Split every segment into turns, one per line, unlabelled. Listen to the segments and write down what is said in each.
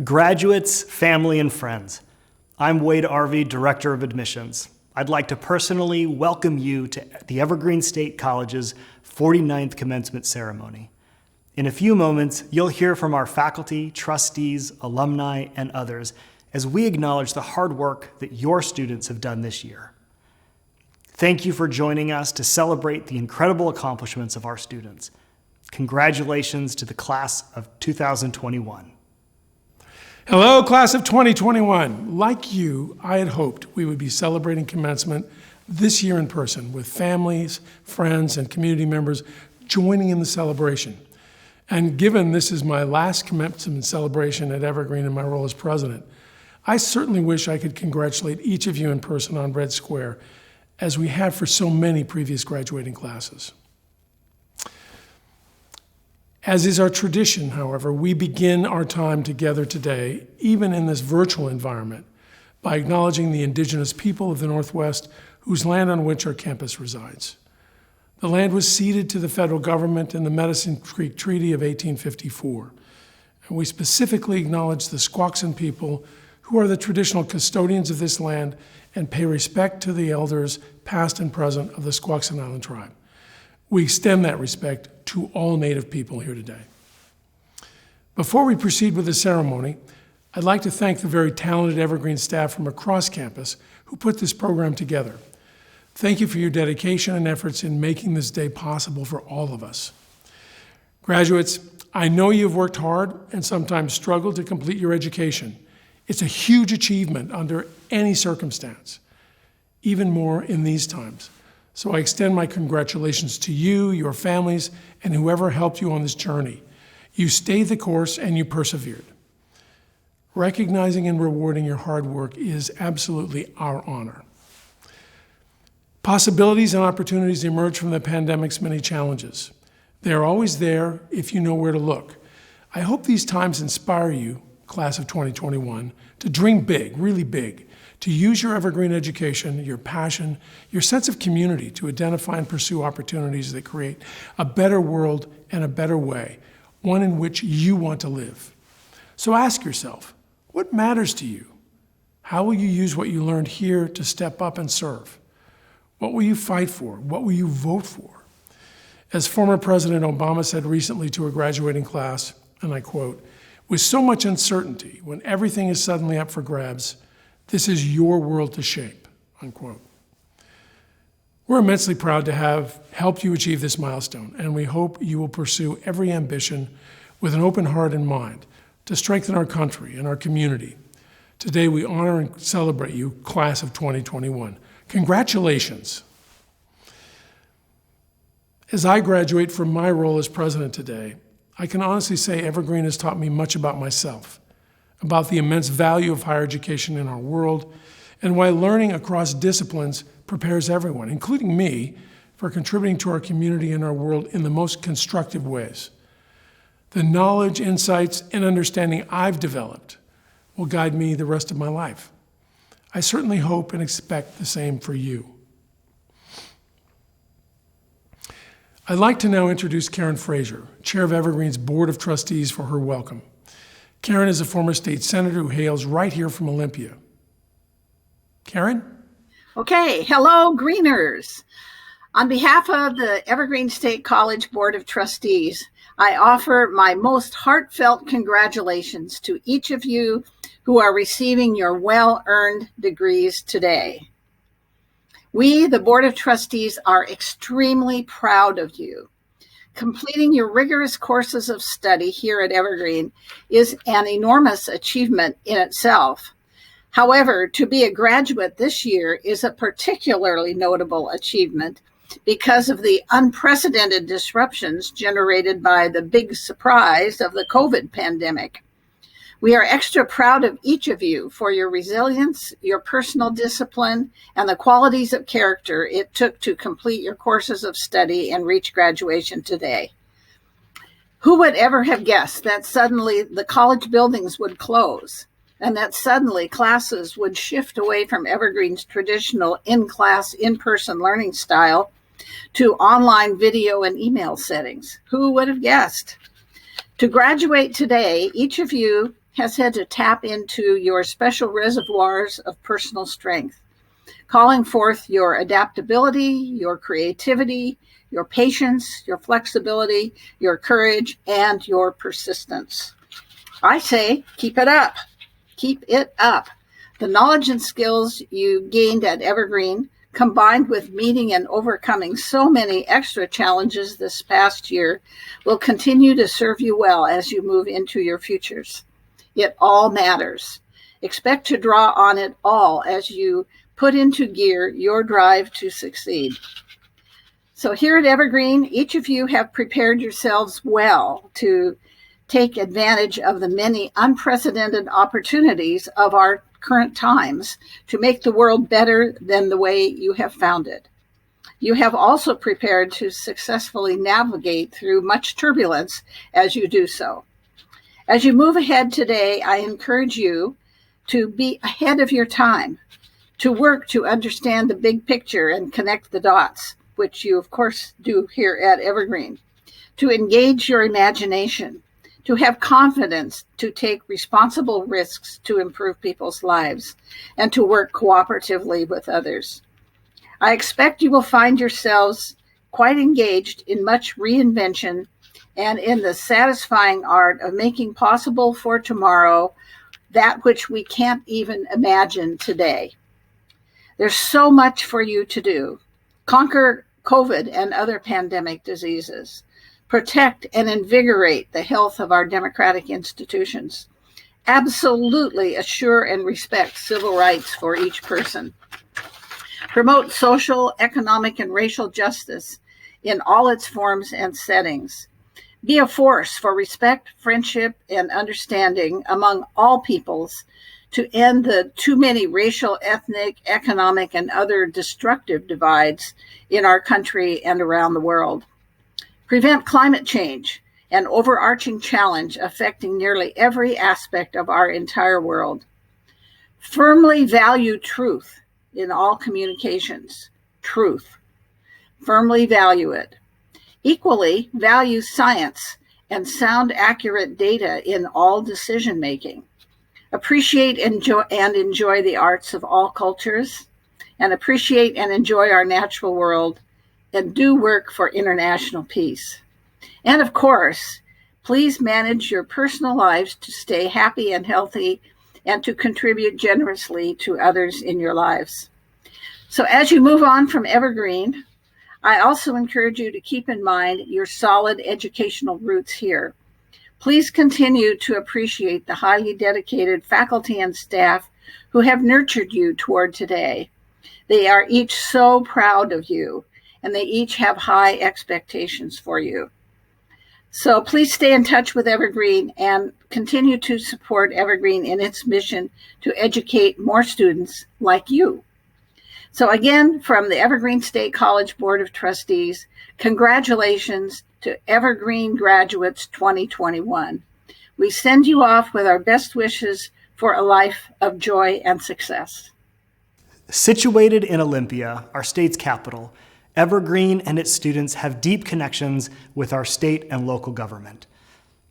Graduates, family, and friends, I'm Wade Arvey, Director of Admissions. I'd like to personally welcome you to the Evergreen State College's 49th commencement ceremony. In a few moments, you'll hear from our faculty, trustees, alumni, and others as we acknowledge the hard work that your students have done this year. Thank you for joining us to celebrate the incredible accomplishments of our students. Congratulations to the class of 2021.
Hello, class of 2021. Like you, I had hoped we would be celebrating commencement this year in person with families, friends, and community members joining in the celebration. And given this is my last commencement celebration at Evergreen in my role as president, I certainly wish I could congratulate each of you in person on Red Square, as we have for so many previous graduating classes. As is our tradition, however, we begin our time together today, even in this virtual environment, by acknowledging the indigenous people of the Northwest whose land on which our campus resides. The land was ceded to the federal government in the Medicine Creek Treaty of 1854, and we specifically acknowledge the Squaxin people who are the traditional custodians of this land and pay respect to the elders, past and present, of the Squaxin Island tribe. We extend that respect to all Native people here today. Before we proceed with the ceremony, I'd like to thank the very talented Evergreen staff from across campus who put this program together. Thank you for your dedication and efforts in making this day possible for all of us. Graduates, I know you've worked hard and sometimes struggled to complete your education. It's a huge achievement under any circumstance, even more in these times. So I extend my congratulations to you, your families, and whoever helped you on this journey. You stayed the course and you persevered. Recognizing and rewarding your hard work is absolutely our honor. Possibilities and opportunities emerge from the pandemic's many challenges. They are always there if you know where to look. I hope these times inspire you, class of 2021, to dream big, really big, to use your Evergreen education, your passion, your sense of community to identify and pursue opportunities that create a better world and a better way, one in which you want to live. So ask yourself, what matters to you? How will you use what you learned here to step up and serve? What will you fight for? What will you vote for? As former President Obama said recently to a graduating class, and I quote, "With so much uncertainty, when everything is suddenly up for grabs, this is your world to shape," unquote. We're immensely proud to have helped you achieve this milestone, and we hope you will pursue every ambition with an open heart and mind to strengthen our country and our community. Today, we honor and celebrate you, class of 2021. Congratulations. As I graduate from my role as president today, I can honestly say Evergreen has taught me much about myself, about the immense value of higher education in our world, and why learning across disciplines prepares everyone, including me, for contributing to our community and our world in the most constructive ways. The knowledge, insights, and understanding I've developed will guide me the rest of my life. I certainly hope and expect the same for you. I'd like to now introduce Karen Frazier, Chair of Evergreen's Board of Trustees, for her welcome. Karen is a former state senator who hails right here from Olympia. Karen?
Okay, hello, Greeners. On behalf of the Evergreen State College Board of Trustees, I offer my most heartfelt congratulations to each of you who are receiving your well-earned degrees today. We, the Board of Trustees, are extremely proud of you. Completing your rigorous courses of study here at Evergreen is an enormous achievement in itself. However, to be a graduate this year is a particularly notable achievement because of the unprecedented disruptions generated by the big surprise of the COVID pandemic. We are extra proud of each of you for your resilience, your personal discipline, and the qualities of character it took to complete your courses of study and reach graduation today. Who would ever have guessed that suddenly the college buildings would close and that suddenly classes would shift away from Evergreen's traditional in-class, in-person learning style to online video and email settings? Who would have guessed? To graduate today, each of you has had to tap into your special reservoirs of personal strength, calling forth your adaptability, your creativity, your patience, your flexibility, your courage, and your persistence. I say, keep it up. Keep it up. The knowledge and skills you gained at Evergreen, combined with meeting and overcoming so many extra challenges this past year, will continue to serve you well as you move into your futures. It all matters. Expect to draw on it all as you put into gear your drive to succeed. So here at Evergreen, each of you have prepared yourselves well to take advantage of the many unprecedented opportunities of our current times to make the world better than the way you have found it. You have also prepared to successfully navigate through much turbulence as you do so. As you move ahead today, I encourage you to be ahead of your time, to work to understand the big picture and connect the dots, which you of course do here at Evergreen, to engage your imagination, to have confidence to take responsible risks to improve people's lives, and to work cooperatively with others. I expect you will find yourselves quite engaged in much reinvention and in the satisfying art of making possible for tomorrow that which we can't even imagine today. There's so much for you to do. Conquer COVID and other pandemic diseases. Protect and invigorate the health of our democratic institutions. Absolutely assure and respect civil rights for each person. Promote social, economic, and racial justice in all its forms and settings. Be a force for respect, friendship, and understanding among all peoples to end the too many racial, ethnic, economic, and other destructive divides in our country and around the world. Prevent climate change, an overarching challenge affecting nearly every aspect of our entire world. Firmly value truth in all communications. Truth. Firmly value it. Equally, value science and sound, accurate data in all decision making. Appreciate and enjoy the arts of all cultures, and appreciate and enjoy our natural world, and do work for international peace. And of course, please manage your personal lives to stay happy and healthy and to contribute generously to others in your lives. So as you move on from Evergreen, I also encourage you to keep in mind your solid educational roots here. Please continue to appreciate the highly dedicated faculty and staff who have nurtured you toward today. They are each so proud of you, and they each have high expectations for you. So please stay in touch with Evergreen and continue to support Evergreen in its mission to educate more students like you. So again, from the Evergreen State College Board of Trustees, congratulations to Evergreen graduates 2021. We send you off with our best wishes for a life of joy and success.
Situated in Olympia, our state's capital, Evergreen and its students have deep connections with our state and local government.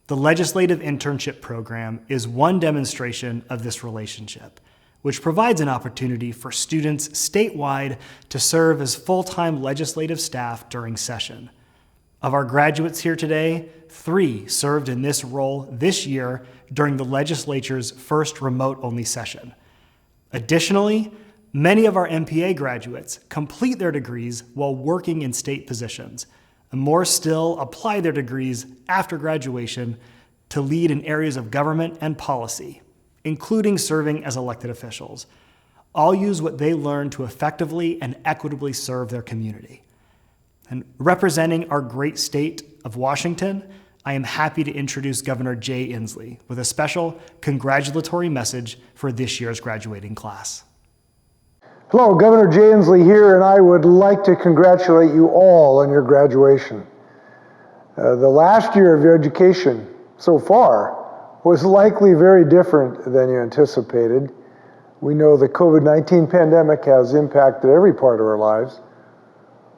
The Legislative Internship Program is one demonstration of this relationship, which provides an opportunity for students statewide to serve as full-time legislative staff during session. Of our graduates here today, 3 served in this role this year during the legislature's first remote-only session. Additionally, many of our MPA graduates complete their degrees while working in state positions, and more still apply their degrees after graduation to lead in areas of government and policy, including serving as elected officials. All use what they learn to effectively and equitably serve their community. And representing our great state of Washington, I am happy to introduce Governor Jay Inslee with a special congratulatory message for this year's graduating class.
Hello, Governor Jay Inslee here, and I would like to congratulate you all on your graduation. The last year of your education so far was likely very different than you anticipated. We know the COVID-19 pandemic has impacted every part of our lives,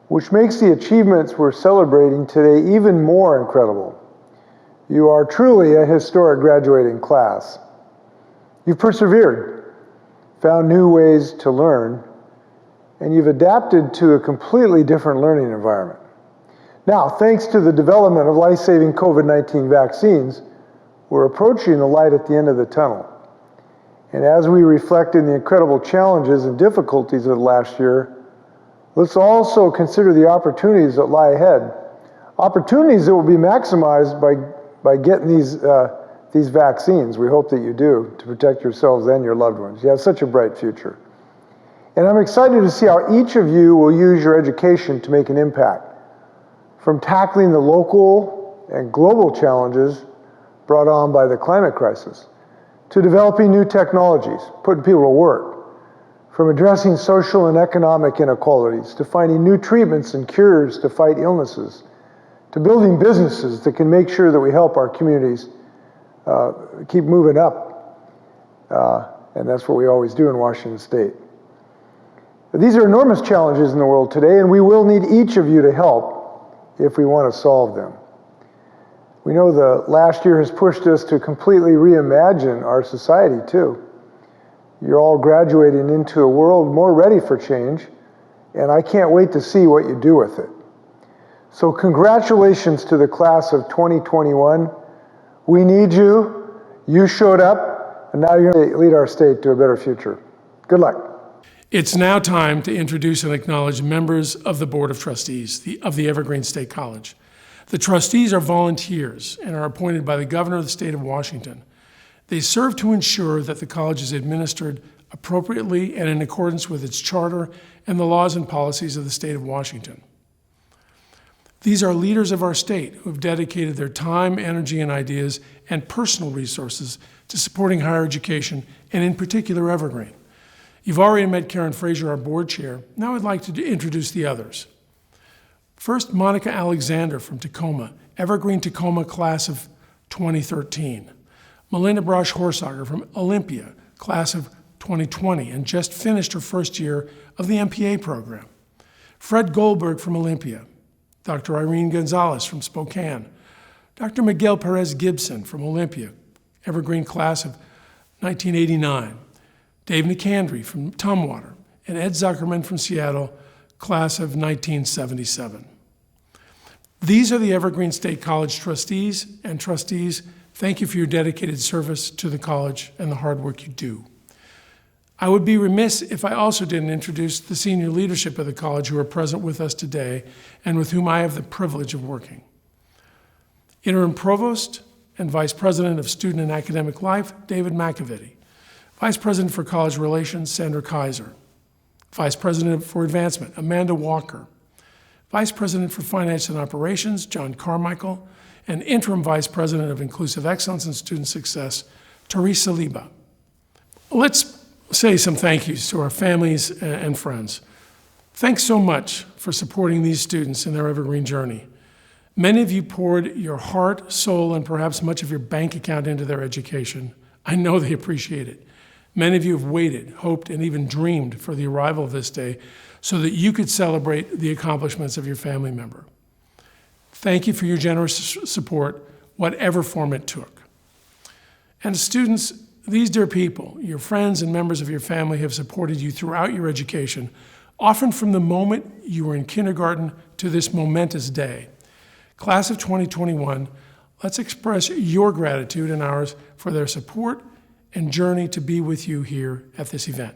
which makes the achievements we're celebrating today even more incredible. You are truly a historic graduating class. You've persevered, found new ways to learn, and you've adapted to a completely different learning environment. Now, thanks to the development of life-saving COVID-19 vaccines, we're approaching the light at the end of the tunnel. And as we reflect on the incredible challenges and difficulties of the last year, let's also consider the opportunities that lie ahead. Opportunities that will be maximized by getting these vaccines. We hope that you do, to protect yourselves and your loved ones. You have such a bright future. And I'm excited to see how each of you will use your education to make an impact, from tackling the local and global challenges brought on by the climate crisis, to developing new technologies, putting people to work, from addressing social and economic inequalities, to finding new treatments and cures to fight illnesses, to building businesses that can make sure that we help our communities keep moving up. And that's what we always do in Washington State. But these are enormous challenges in the world today, and we will need each of you to help if we want to solve them. We know the last year has pushed us to completely reimagine our society too. You're all graduating into a world more ready for change, and I can't wait to see what you do with it. So congratulations to the class of 2021. We need you. You showed up, and now you're going to lead our state to a better future. Good luck.
It's now time to introduce and acknowledge members of the Board of Trustees of the Evergreen State College. The trustees are volunteers and are appointed by the Governor of the State of Washington. They serve to ensure that the college is administered appropriately and in accordance with its charter and the laws and policies of the State of Washington. These are leaders of our state who have dedicated their time, energy, and ideas and personal resources to supporting higher education, and in particular Evergreen. You've already met Karen Frazier, our board chair. Now I'd like to introduce the others. First, Monica Alexander from Tacoma, Evergreen Tacoma class of 2013. Melinda Brosh-Horsager from Olympia, class of 2020, and just finished her first year of the MPA program. Fred Goldberg from Olympia. Dr. Irene Gonzalez from Spokane. Dr. Miguel Perez Gibson from Olympia, Evergreen class of 1989. Dave Nicandri from Tumwater, and Ed Zuckerman from Seattle, class of 1977. These are the Evergreen State College trustees and trustees. Thank you for your dedicated service to the college and the hard work you do. I would be remiss if I also didn't introduce the senior leadership of the college who are present with us today and with whom I have the privilege of working. Interim Provost and Vice President of Student and Academic Life, David McAvity. Vice President for College Relations, Sandra Kaiser. Vice President for Advancement, Amanda Walker. Vice President for Finance and Operations, John Carmichael. And Interim Vice President of Inclusive Excellence and Student Success, Teresa Liba. Let's say some thank yous to our families and friends. Thanks so much for supporting these students in their Evergreen journey. Many of you poured your heart, soul, and perhaps much of your bank account into their education. I know they appreciate it. Many of you have waited, hoped, and even dreamed for the arrival of this day so that you could celebrate the accomplishments of your family member. Thank you for your generous support, whatever form it took. And students, these dear people, your friends and members of your family have supported you throughout your education, often from the moment you were in kindergarten to this momentous day. Class of 2021, let's express your gratitude and ours for their support and journey to be with you here at this event.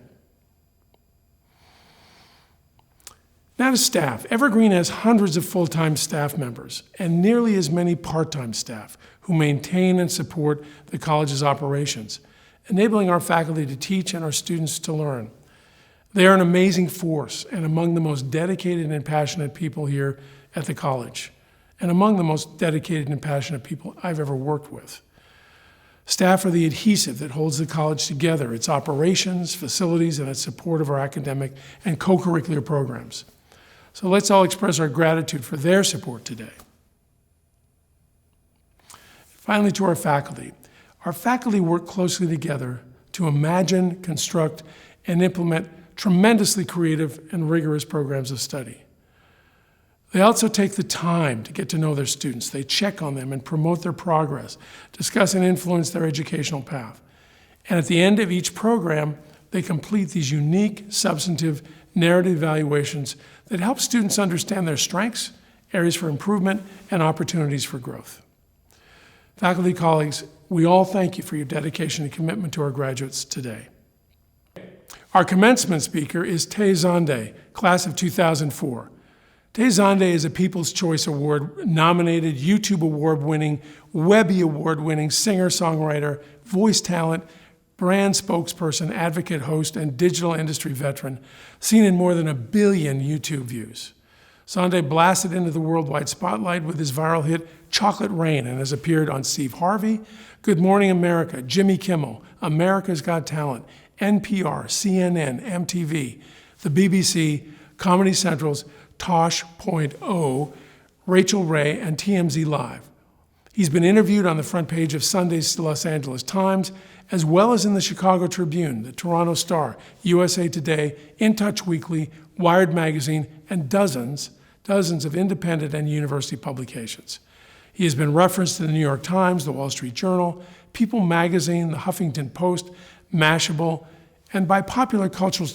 Now to staff. Evergreen has hundreds of full-time staff members and nearly as many part-time staff who maintain and support the college's operations, enabling our faculty to teach and our students to learn. They are an amazing force and among the most dedicated and passionate people here at the college, and among the most dedicated and passionate people I've ever worked with. Staff are the adhesive that holds the college together, its operations, facilities, and its support of our academic and co-curricular programs. So let's all express our gratitude for their support today. Finally, to our faculty. Our faculty work closely together to imagine, construct, and implement tremendously creative and rigorous programs of study. They also take the time to get to know their students. They check on them and promote their progress, discuss and influence their educational path. And at the end of each program, they complete these unique, substantive, narrative evaluations that help students understand their strengths, areas for improvement, and opportunities for growth. Faculty colleagues, we all thank you for your dedication and commitment to our graduates today. Our commencement speaker is Tay Zonde, class of 2004. Tay Zonde is a People's Choice Award-nominated, YouTube Award-winning, Webby Award-winning singer-songwriter, voice talent, brand spokesperson, advocate, host, and digital industry veteran, seen in more than 1 billion YouTube views. Zonde blasted into the worldwide spotlight with his viral hit, Chocolate Rain, and has appeared on Steve Harvey, Good Morning America, Jimmy Kimmel, America's Got Talent, NPR, CNN, MTV, the BBC, Comedy Central's Tosh.0, Rachel Ray, and TMZ Live. He's been interviewed on the front page of Sunday's Los Angeles Times, as well as in the Chicago Tribune, the Toronto Star, USA Today, In Touch Weekly, Wired Magazine, and dozens of independent and university publications. He has been referenced in the New York Times, the Wall Street Journal, People Magazine, the Huffington Post, Mashable, and by popular cultural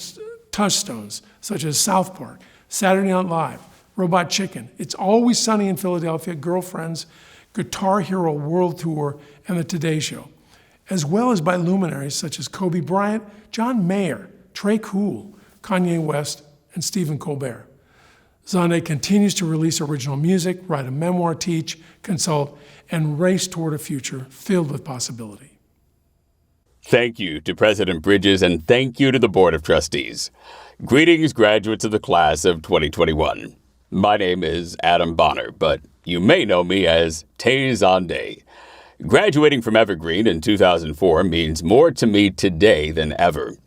touchstones such as South Park, Saturday Night Live, Robot Chicken, It's Always Sunny in Philadelphia, Girlfriends, Guitar Hero World Tour, and The Today Show, as well as by luminaries such as Kobe Bryant, John Mayer, Trey Cool, Kanye West, and Stephen Colbert. Zonde continues to release original music, write a memoir, teach, consult, and race toward a future filled with possibility.
Thank you to President Bridges, and thank you to the Board of Trustees. Greetings, graduates of the class of 2021. My name is Adam Bonner, but you may know me as Tay Zonde. Graduating from Evergreen in 2004 means more to me today than ever.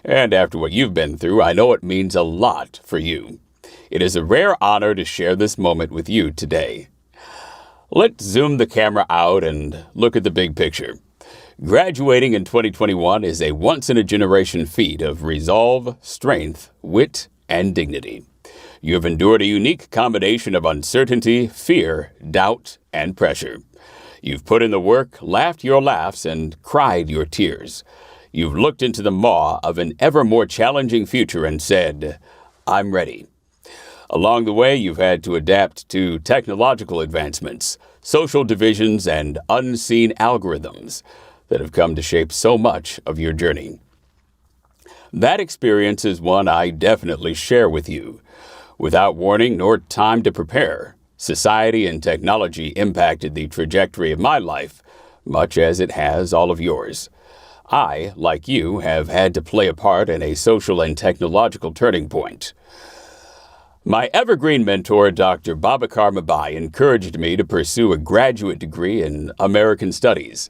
And after what you've been through, I know it means a lot for you. It is a rare honor to share this moment with you today. Let's zoom the camera out and look at the big picture. Graduating in 2021 is a once-in-a-generation feat of resolve, strength, wit, and dignity. You have endured a unique combination of uncertainty, fear, doubt, and pressure. You've put in the work, laughed your laughs, and cried your tears. You've looked into the maw of an ever more challenging future and said, I'm ready. Along the way, you've had to adapt to technological advancements, social divisions, and unseen algorithms that have come to shape so much of your journey. That experience is one I definitely share with you. Without warning nor time to prepare, society and technology impacted the trajectory of my life, much as it has all of yours. I, like you, have had to play a part in a social and technological turning point. My Evergreen mentor, Dr. Babakar Mabai, encouraged me to pursue a graduate degree in American Studies.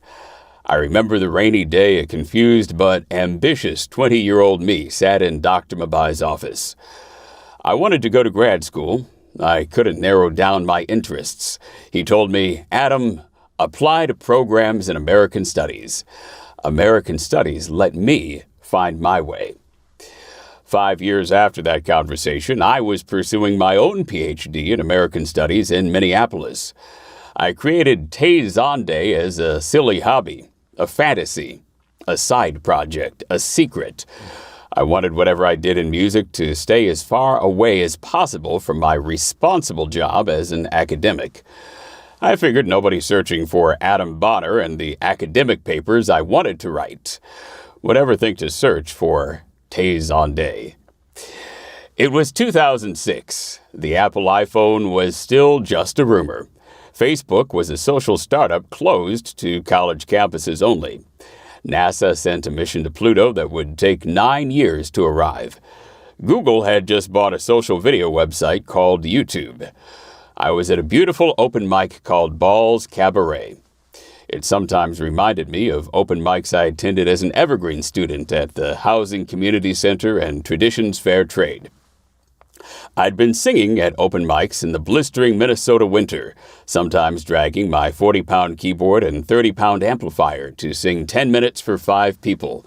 I remember the rainy day a confused but ambitious 20-year-old me sat in Dr. Mabai's office. I wanted to go to grad school. I couldn't narrow down my interests. He told me, Adam, apply to programs in American Studies. American Studies let me find my way. 5 years after that conversation, I was pursuing my own PhD in American Studies in Minneapolis. I created Tay Zonde as a silly hobby, a fantasy, a side project, a secret. I wanted whatever I did in music to stay as far away as possible from my responsible job as an academic. I figured nobody searching for Adam Bonner and the academic papers I wanted to write would ever think to search for Tay Zonde. It was 2006. The Apple iPhone was still just a rumor. Facebook was a social startup closed to college campuses only. NASA sent a mission to Pluto that would take 9 years to arrive. Google had just bought a social video website called YouTube. I was at a beautiful open mic called Ball's Cabaret. It sometimes reminded me of open mics I attended as an Evergreen student at the Housing Community Center and Traditions Fair Trade. I'd been singing at open mics in the blistering Minnesota winter, sometimes dragging my 40-pound keyboard and 30-pound amplifier to sing 10 minutes for 5 people.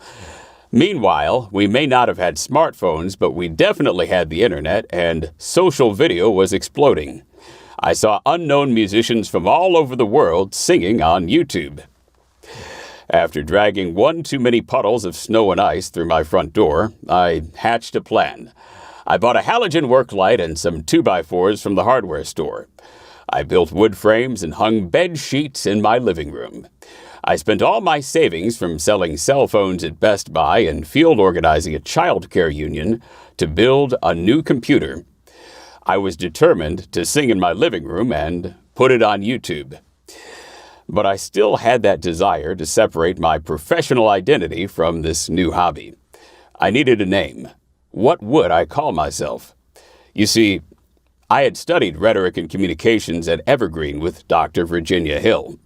Meanwhile, we may not have had smartphones, but we definitely had the internet, and social video was exploding. I saw unknown musicians from all over the world singing on YouTube. After dragging one too many puddles of snow and ice through my front door, I hatched a plan. I bought a halogen work light and some 2x4s from the hardware store. I built wood frames and hung bed sheets in my living room. I spent all my savings from selling cell phones at Best Buy and field organizing a child care union to build a new computer. I was determined to sing in my living room and put it on YouTube. But I still had that desire to separate my professional identity from this new hobby. I needed a name. What would I call myself? You see, I had studied rhetoric and communications at Evergreen with Dr. Virginia Hill.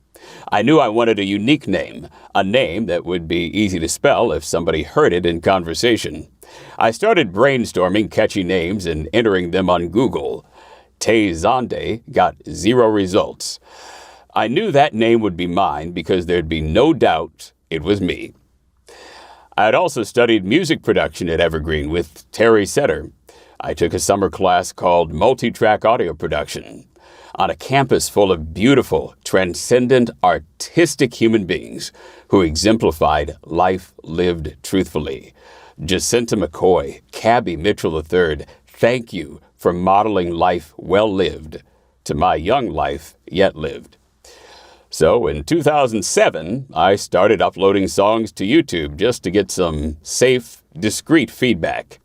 I knew I wanted a unique name, a name that would be easy to spell if somebody heard it in conversation. I started brainstorming catchy names and entering them on Google. Tay got 0 results. I knew that name would be mine because there'd be no doubt it was me. I had also studied music production at Evergreen with Terry Setter. I took a summer class called Multi-Track Audio Production. On a campus full of beautiful, transcendent, artistic human beings who exemplified life lived truthfully. Jacinta McCoy, Cabby Mitchell III, thank you for modeling life well lived to my young life yet lived. So in 2007, I started uploading songs to YouTube just to get some safe, discreet feedback.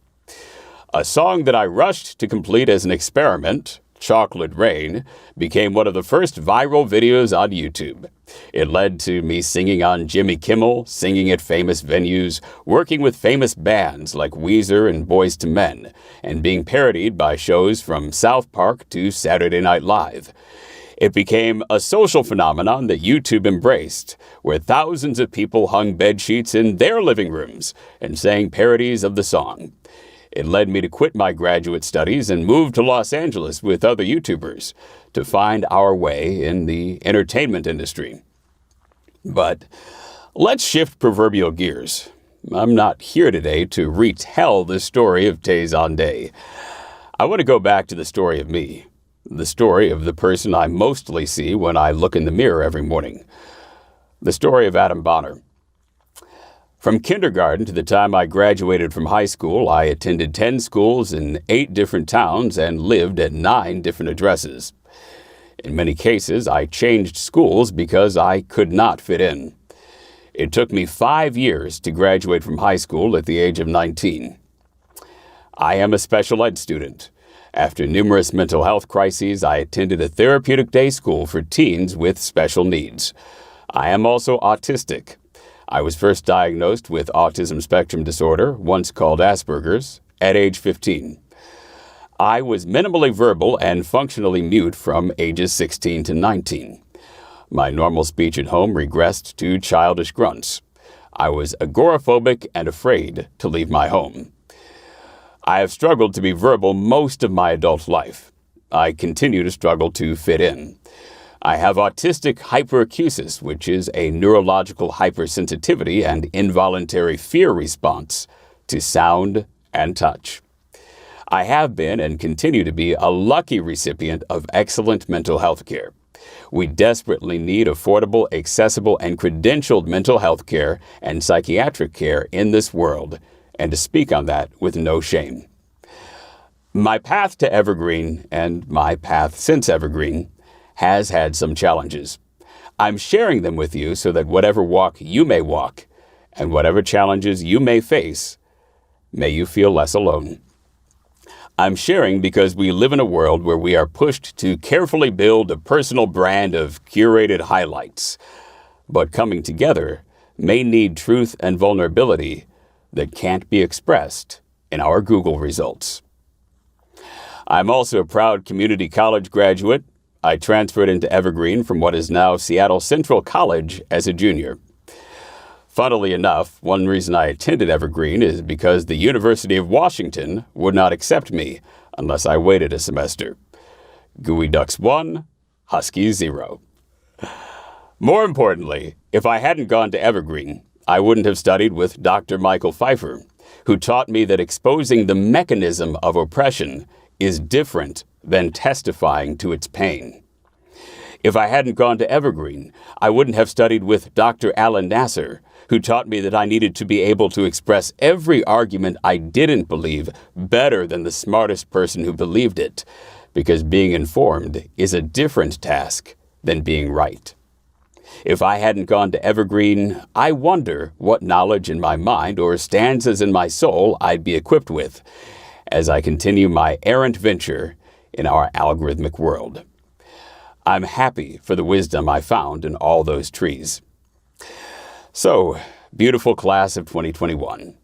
A song that I rushed to complete as an experiment, Chocolate Rain, became one of the first viral videos on YouTube. It led to me singing on Jimmy Kimmel, singing at famous venues, working with famous bands like Weezer and Boyz II Men, and being parodied by shows from South Park to Saturday Night Live. It became a social phenomenon that YouTube embraced, where thousands of people hung bedsheets in their living rooms and sang parodies of the song. It led me to quit my graduate studies and move to Los Angeles with other YouTubers to find our way in the entertainment industry. But let's shift proverbial gears. I'm not here today to retell the story of Tay Zonday. I want to go back to the story of me, the story of the person I mostly see when I look in the mirror every morning, the story of Adam Bonner. From kindergarten to the time I graduated from high school, I attended 10 schools in 8 different towns and lived at 9 different addresses. In many cases, I changed schools because I could not fit in. It took me 5 years to graduate from high school at the age of 19. I am a special ed student. After numerous mental health crises, I attended a therapeutic day school for teens with special needs. I am also autistic. I was first diagnosed with autism spectrum disorder, once called Asperger's, at age 15. I was minimally verbal and functionally mute from ages 16 to 19. My normal speech at home regressed to childish grunts. I was agoraphobic and afraid to leave my home. I have struggled to be verbal most of my adult life. I continue to struggle to fit in. I have autistic hyperacusis, which is a neurological hypersensitivity and involuntary fear response to sound and touch. I have been and continue to be a lucky recipient of excellent mental health care. We desperately need affordable, accessible, and credentialed mental health care and psychiatric care in this world, and to speak on that with no shame. My path to Evergreen and my path since Evergreen has had some challenges. I'm sharing them with you so that whatever walk you may walk and whatever challenges you may face, may you feel less alone. I'm sharing because we live in a world where we are pushed to carefully build a personal brand of curated highlights. But coming together may need truth and vulnerability that can't be expressed in our Google results. I'm also a proud community college graduate. I transferred into Evergreen from what is now Seattle Central College as a junior. Funnily enough, one reason I attended Evergreen is because the University of Washington would not accept me unless I waited a semester. Gooey Ducks 1, Huskies 0. More importantly, if I hadn't gone to Evergreen, I wouldn't have studied with Dr. Michael Pfeiffer, who taught me that exposing the mechanism of oppression is different than testifying to its pain. If I hadn't gone to Evergreen, I wouldn't have studied with Dr. Alan Nasser, who taught me that I needed to be able to express every argument I didn't believe better than the smartest person who believed it, because being informed is a different task than being right. If I hadn't gone to Evergreen, I wonder what knowledge in my mind or stanzas in my soul I'd be equipped with as I continue my errant venture in our algorithmic world. I'm happy for the wisdom I found in all those trees. So, beautiful class of 2021.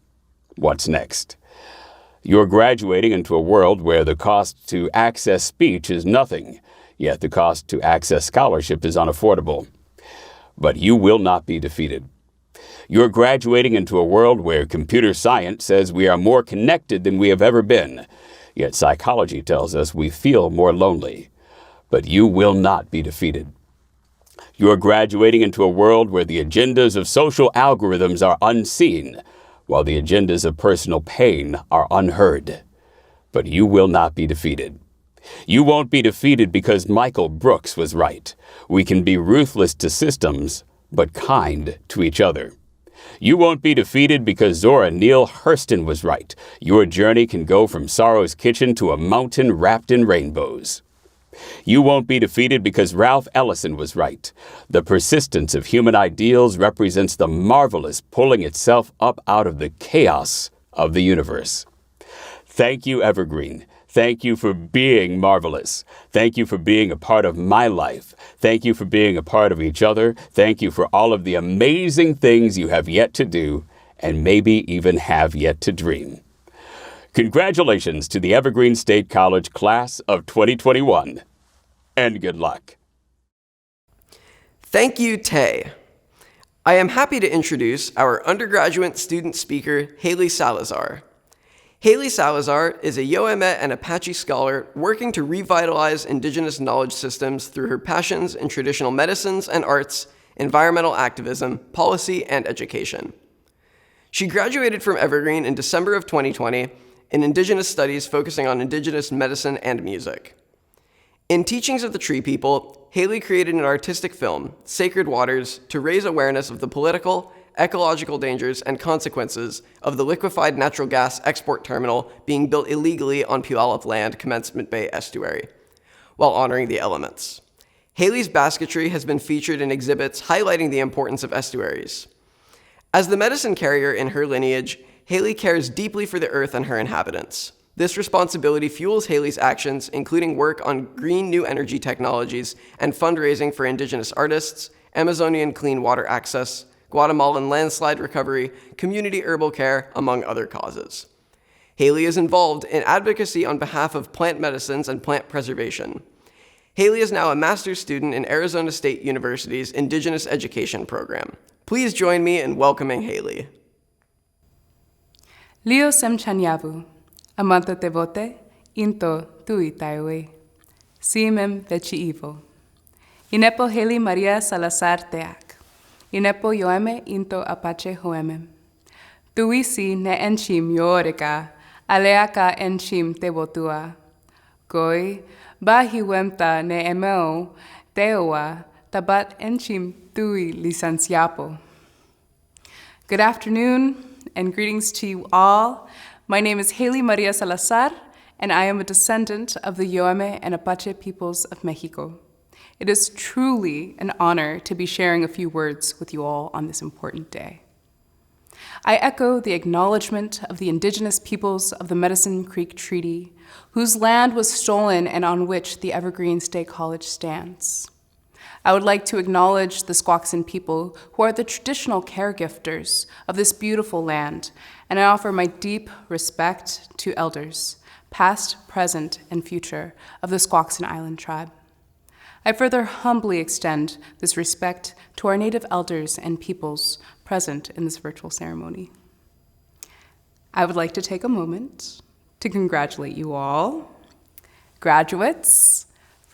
What's next? You're graduating into a world where the cost to access speech is nothing, yet the cost to access scholarship is unaffordable. But you will not be defeated. You're graduating into a world where computer science says we are more connected than we have ever been, yet psychology tells us we feel more lonely. But you will not be defeated. You're graduating into a world where the agendas of social algorithms are unseen, while the agendas of personal pain are unheard. But you will not be defeated. You won't be defeated because Michael Brooks was right. We can be ruthless to systems, but kind to each other. You won't be defeated because Zora Neale Hurston was right. Your journey can go from sorrow's kitchen to a mountain wrapped in rainbows. You won't be defeated because Ralph Ellison was right. The persistence of human ideals represents the marvelous pulling itself up out of the chaos of the universe. Thank you, Evergreen. Thank you for being marvelous. Thank you for being a part of my life. Thank you for being a part of each other. Thank you for all of the amazing things you have yet to do and maybe even have yet to dream. Congratulations to the Evergreen State College class of 2021, and good luck.
Thank you, Tay. I am happy to introduce our undergraduate student speaker, Haley Salazar. Haley Salazar is a Yoeme and Apache scholar working to revitalize indigenous knowledge systems through her passions in traditional medicines and arts, environmental activism, policy, and education. She graduated from Evergreen in December of 2020 in Indigenous Studies focusing on Indigenous medicine and music. In Teachings of the Tree People, Haley created an artistic film, Sacred Waters, to raise awareness of the political, ecological dangers, and consequences of the liquefied natural gas export terminal being built illegally on Puyallup land, Commencement Bay estuary, while honoring the elements. Haley's basketry has been featured in exhibits highlighting the importance of estuaries. As the medicine carrier in her lineage, Haley cares deeply for the earth and her inhabitants. This responsibility fuels Haley's actions, including work on green new energy technologies and fundraising for Indigenous artists, Amazonian clean water access, Guatemalan landslide recovery, community herbal care, among other causes. Haley is involved in advocacy on behalf of plant medicines and plant preservation. Haley is now a master's student in Arizona State University's Indigenous Education program. Please join me in welcoming Haley.
Leo semchanyavu, amanta tevote, into tui taiwe. Simem vechi ivo. Inepo Haley Maria Salazar teak. Inepo yoeme into apache hoemem. Tuisi ne enchim yoreka, aleaka enchim tevotua. Goi, bahiwemta ne emeo, teoa, tabat enchim tui licenciapo. Good afternoon, and greetings to you all. My name is Haley Maria Salazar, and I am a descendant of the Yoeme and Apache peoples of Mexico. It is truly an honor to be sharing a few words with you all on this important day. I echo the acknowledgement of the indigenous peoples of the Medicine Creek Treaty, whose land was stolen and on which the Evergreen State College stands. I would like to acknowledge the Squaxin people, who are the traditional caregifters of this beautiful land, and I offer my deep respect to elders, past, present, and future, of the Squaxin Island tribe. I further humbly extend this respect to our Native elders and peoples present in this virtual ceremony. I would like to take a moment to congratulate you all, graduates,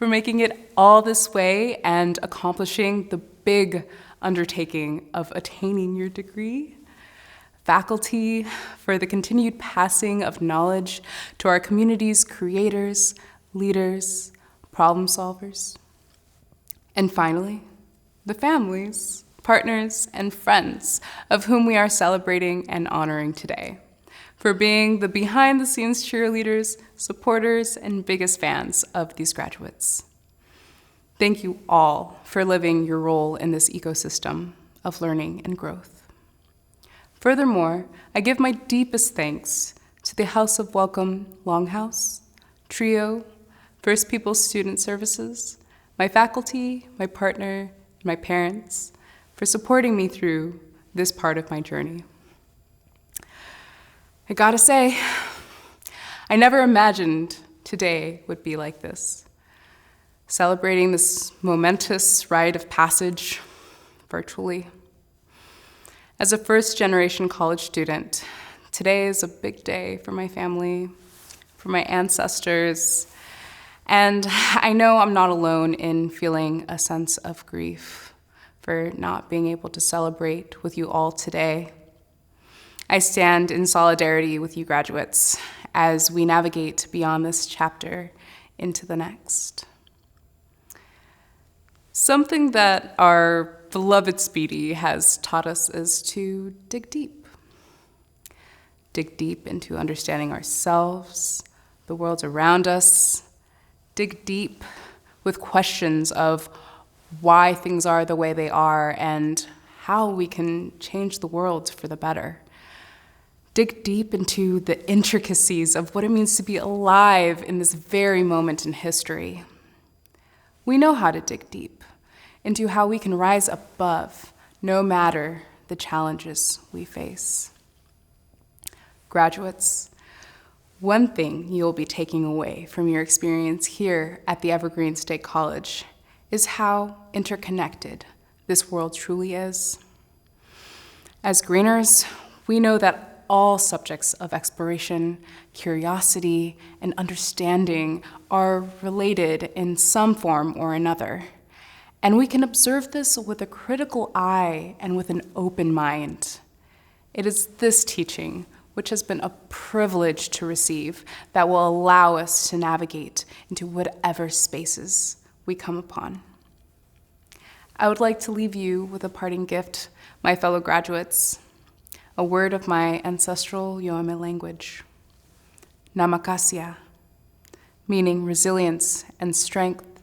for making it all this way and accomplishing the big undertaking of attaining your degree. Faculty, for the continued passing of knowledge to our community's creators, leaders, problem solvers. And finally, the families, partners, and friends of whom we are celebrating and honoring today, for being the behind-the-scenes cheerleaders, supporters, and biggest fans of these graduates. Thank you all for living your role in this ecosystem of learning and growth. Furthermore, I give my deepest thanks to the House of Welcome Longhouse, TRIO, First Peoples Student Services, my faculty, my partner, and my parents for supporting me through this part of my journey. I gotta say, I never imagined today would be like this, celebrating this momentous rite of passage virtually. As a first-generation college student, today is a big day for my family, for my ancestors, and I know I'm not alone in feeling a sense of grief for not being able to celebrate with you all today. I stand in solidarity with you graduates as we navigate beyond this chapter into the next. Something that our beloved Speedy has taught us is to dig deep. Dig deep into understanding ourselves, the world around us. Dig deep with questions of why things are the way they are and how we can change the world for the better. Dig deep into the intricacies of what it means to be alive in this very moment in history. We know how to dig deep into how we can rise above no matter the challenges we face. Graduates, one thing you'll be taking away from your experience here at the Evergreen State College is how interconnected this world truly is. As Greeners, we know that all subjects of exploration, curiosity, and understanding are related in some form or another. And we can observe this with a critical eye and with an open mind. It is this teaching, which has been a privilege to receive, that will allow us to navigate into whatever spaces we come upon. I would like to leave you with a parting gift, my fellow graduates, a word of my ancestral Yoeme language, Namakasia, meaning resilience and strength,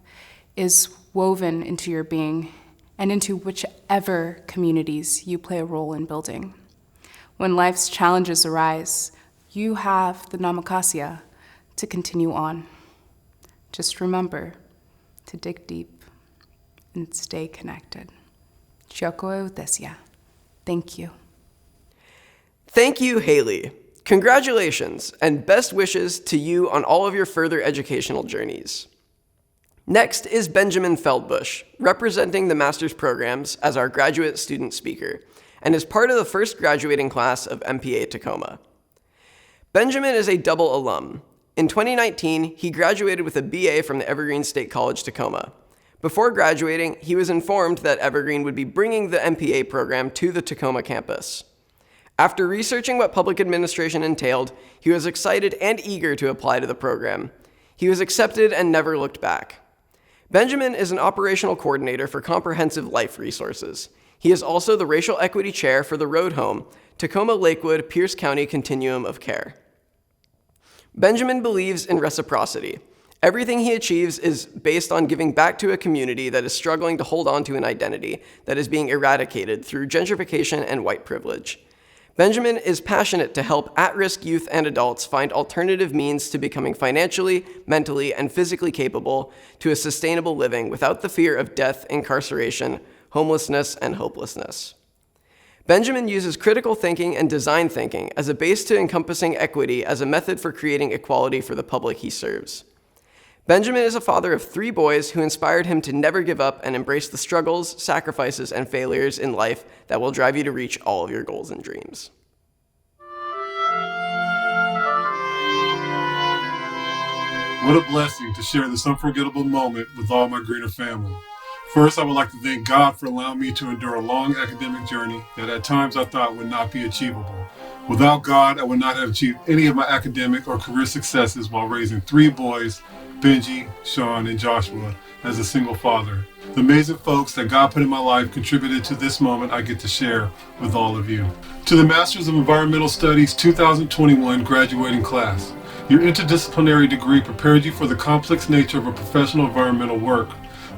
is woven into your being and into whichever communities you play a role in building. When life's challenges arise, you have the Namakasia to continue on. Just remember to dig deep and stay connected. Chiokoe Utesia. Thank you.
Thank you, Haley. Congratulations and best wishes to you on all of your further educational journeys. Next is Benjamin Feldbush, representing the master's programs as our graduate student speaker, and is part of the first graduating class of MPA Tacoma. Benjamin is a double alum. In 2019, he graduated with a BA from the Evergreen State College Tacoma. Before graduating, he was informed that Evergreen would be bringing the MPA program to the Tacoma campus. After researching what public administration entailed, he was excited and eager to apply to the program. He was accepted and never looked back. Benjamin is an operational coordinator for Comprehensive Life Resources. He is also the Racial Equity Chair for the Road Home, Tacoma-Lakewood Pierce County Continuum of Care. Benjamin believes in reciprocity. Everything he achieves is based on giving back to a community that is struggling to hold on to an identity that is being eradicated through gentrification and white privilege. Benjamin is passionate to help at-risk youth and adults find alternative means to becoming financially, mentally, and physically capable to a sustainable living without the fear of death, incarceration, homelessness, and hopelessness. Benjamin uses critical thinking and design thinking as a base to encompassing equity as a method for creating equality for the public he serves. Benjamin is a father of 3 boys who inspired him to never give up and embrace the struggles, sacrifices, and failures in life that will drive you to reach all of your goals and dreams.
What a blessing to share this unforgettable moment with all my Greener family. First, I would like to thank God for allowing me to endure a long academic journey that at times I thought would not be achievable. Without God, I would not have achieved any of my academic or career successes while raising 3 boys, Benji, Sean, and Joshua, as a single father. The amazing folks that God put in my life contributed to this moment I get to share with all of you. To the Masters of Environmental Studies 2021 graduating class, your interdisciplinary degree prepared you for the complex nature of a professional environmental work.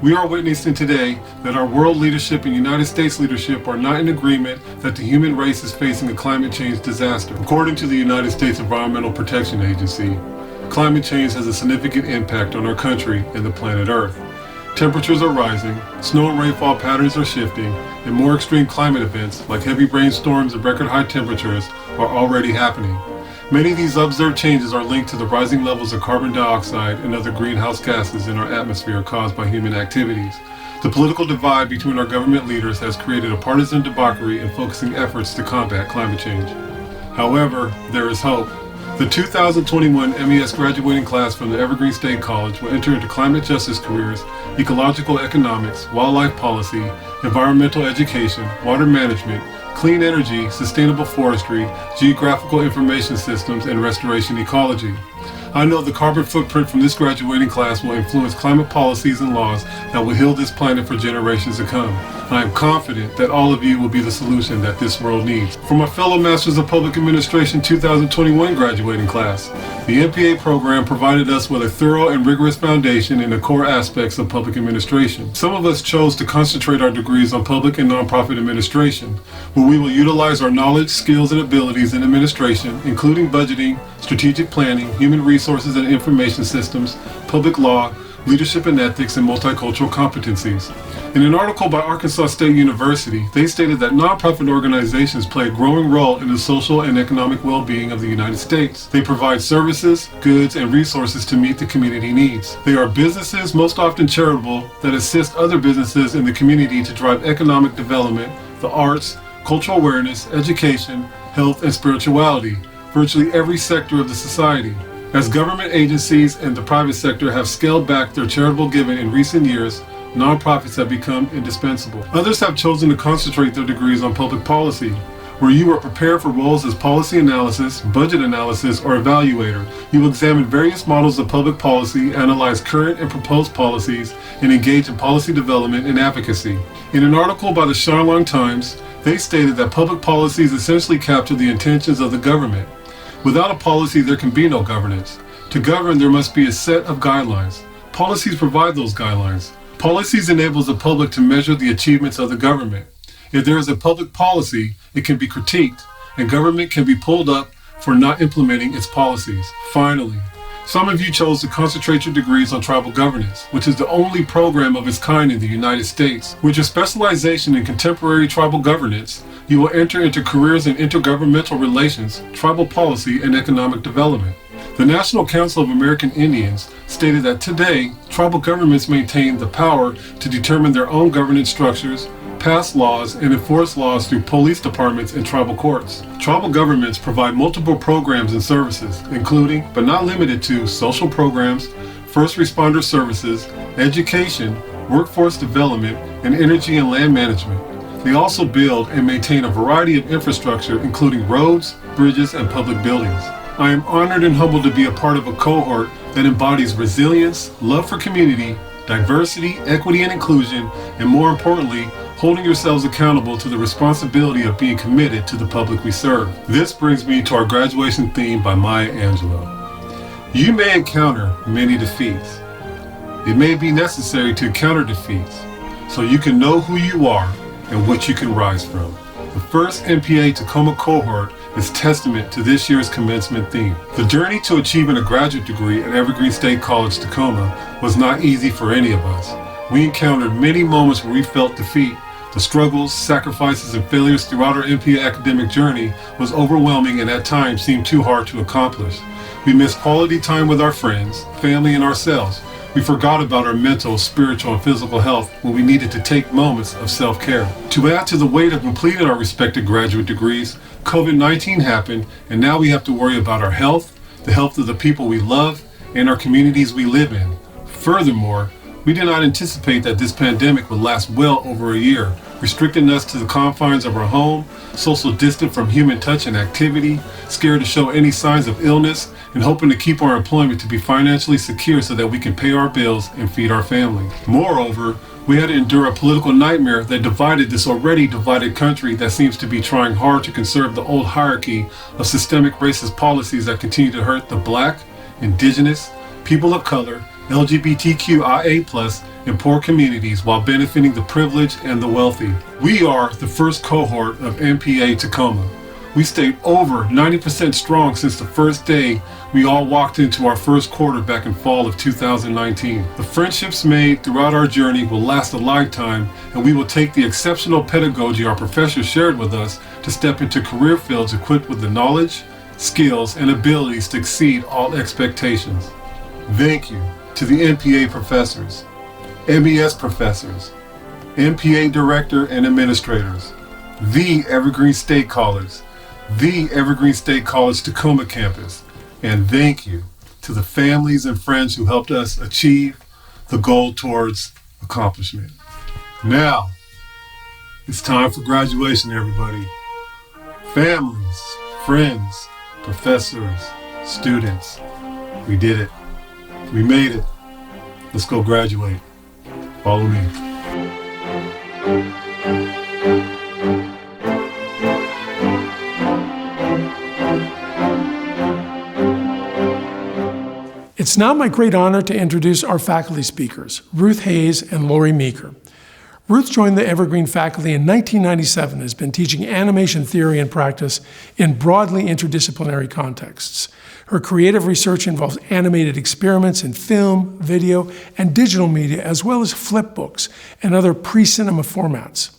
We are witnessing today that our world leadership and United States leadership are not in agreement that the human race is facing a climate change disaster. According to the United States Environmental Protection Agency, climate change has a significant impact on our country and the planet Earth. Temperatures are rising, snow and rainfall patterns are shifting, and more extreme climate events like heavy rainstorms and record high temperatures are already happening. Many of these observed changes are linked to the rising levels of carbon dioxide and other greenhouse gases in our atmosphere caused by human activities. The political divide between our government leaders has created a partisan debauchery in focusing efforts to combat climate change. However, there is hope. The 2021 MES graduating class from the Evergreen State College will enter into climate justice careers, ecological economics, wildlife policy, environmental education, water management, clean energy, sustainable forestry, geographical information systems, and restoration ecology. I know the carbon footprint from this graduating class will influence climate policies and laws that will heal this planet for generations to come. I am confident that all of you will be the solution that this world needs. For my fellow Masters of Public Administration 2021 graduating class, the MPA program provided us with a thorough and rigorous foundation in the core aspects of public administration. Some of us chose to concentrate our degrees on public and nonprofit administration, where we will utilize our knowledge, skills, and abilities in administration, including budgeting, strategic planning, human resources and information systems, public law, leadership and ethics, and multicultural competencies. In an article by Arkansas State University, they stated that nonprofit organizations play a growing role in the social and economic well-being of the United States. They provide services, goods, and resources to meet the community needs. They are businesses, most often charitable, that assist other businesses in the community to drive economic development, the arts, cultural awareness, education, health, and spirituality, virtually every sector of the society. As government agencies and the private sector have scaled back their charitable giving in recent years, nonprofits have become indispensable. Others have chosen to concentrate their degrees on public policy, where you are prepared for roles as policy analysis, budget analysis, or evaluator. You will examine various models of public policy, analyze current and proposed policies, and engage in policy development and advocacy. In an article by the Charlotte Times, they stated that public policies essentially capture the intentions of the government. Without a policy, there can be no governance. To govern, there must be a set of guidelines. Policies provide those guidelines. Policies enables the public to measure the achievements of the government. If there is a public policy, it can be critiqued, and government can be pulled up for not implementing its policies. Finally, some of you chose to concentrate your degrees on tribal governance, which is the only program of its kind in the United States. With your specialization in contemporary tribal governance, you will enter into careers in intergovernmental relations, tribal policy, and economic development. The National Council of American Indians stated that today, tribal governments maintain the power to determine their own governance structures, pass laws, and enforce laws through police departments and tribal courts. Tribal governments provide multiple programs and services, including, but not limited to, social programs, first responder services, education, workforce development, and energy and land management. They also build and maintain a variety of infrastructure, including roads, bridges, and public buildings. I am honored and humbled to be a part of a cohort that embodies resilience, love for community, diversity, equity, and inclusion, and more importantly, holding yourselves accountable to the responsibility of being committed to the public we serve. This brings me to our graduation theme by Maya Angelou. You may encounter many defeats. It may be necessary to encounter defeats so you can know who you are and what you can rise from. The first MPA Tacoma cohort is testament to this year's commencement theme. The journey to achieving a graduate degree at Evergreen State College, Tacoma was not easy for any of us. We encountered many moments where we felt defeat. The struggles, sacrifices, and failures throughout our MPA academic journey was overwhelming and at times seemed too hard to accomplish. We missed quality time with our friends, family, and ourselves. We forgot about our mental, spiritual, and physical health when we needed to take moments of self-care. To add to the weight of completing our respective graduate degrees, COVID-19 happened, and now we have to worry about our health, the health of the people we love, and our communities we live in. Furthermore, we did not anticipate that this pandemic would last well over a year, restricting us to the confines of our home, social distant from human touch and activity, scared to show any signs of illness, and hoping to keep our employment to be financially secure so that we can pay our bills and feed our family. Moreover, we had to endure a political nightmare that divided this already divided country that seems to be trying hard to conserve the old hierarchy of systemic racist policies that continue to hurt the Black, Indigenous, people of color, LGBTQIA+, and poor communities while benefiting the privileged and the wealthy. We are the first cohort of MPA Tacoma. We stayed over 90% strong since the first day we all walked into our first quarter back in fall of 2019. The friendships made throughout our journey will last a lifetime, and we will take the exceptional pedagogy our professors shared with us to step into career fields equipped with the knowledge, skills, and abilities to exceed all expectations. Thank you to the MPA professors, MES professors, MPA director and administrators, the Evergreen State College, the Evergreen State College Tacoma campus, and thank you to the families and friends who helped us achieve the goal towards accomplishment. Now, it's time for graduation, everybody. Families, friends, professors, students, we did it. We made it. Let's go graduate. Follow me.
It's now my great honor to introduce our faculty speakers, Ruth Hayes and Lori Meeker. Ruth joined the Evergreen faculty in 1997 and has been teaching animation theory and practice in broadly interdisciplinary contexts. Her creative research involves animated experiments in film, video, and digital media, as well as flip books and other pre-cinema formats.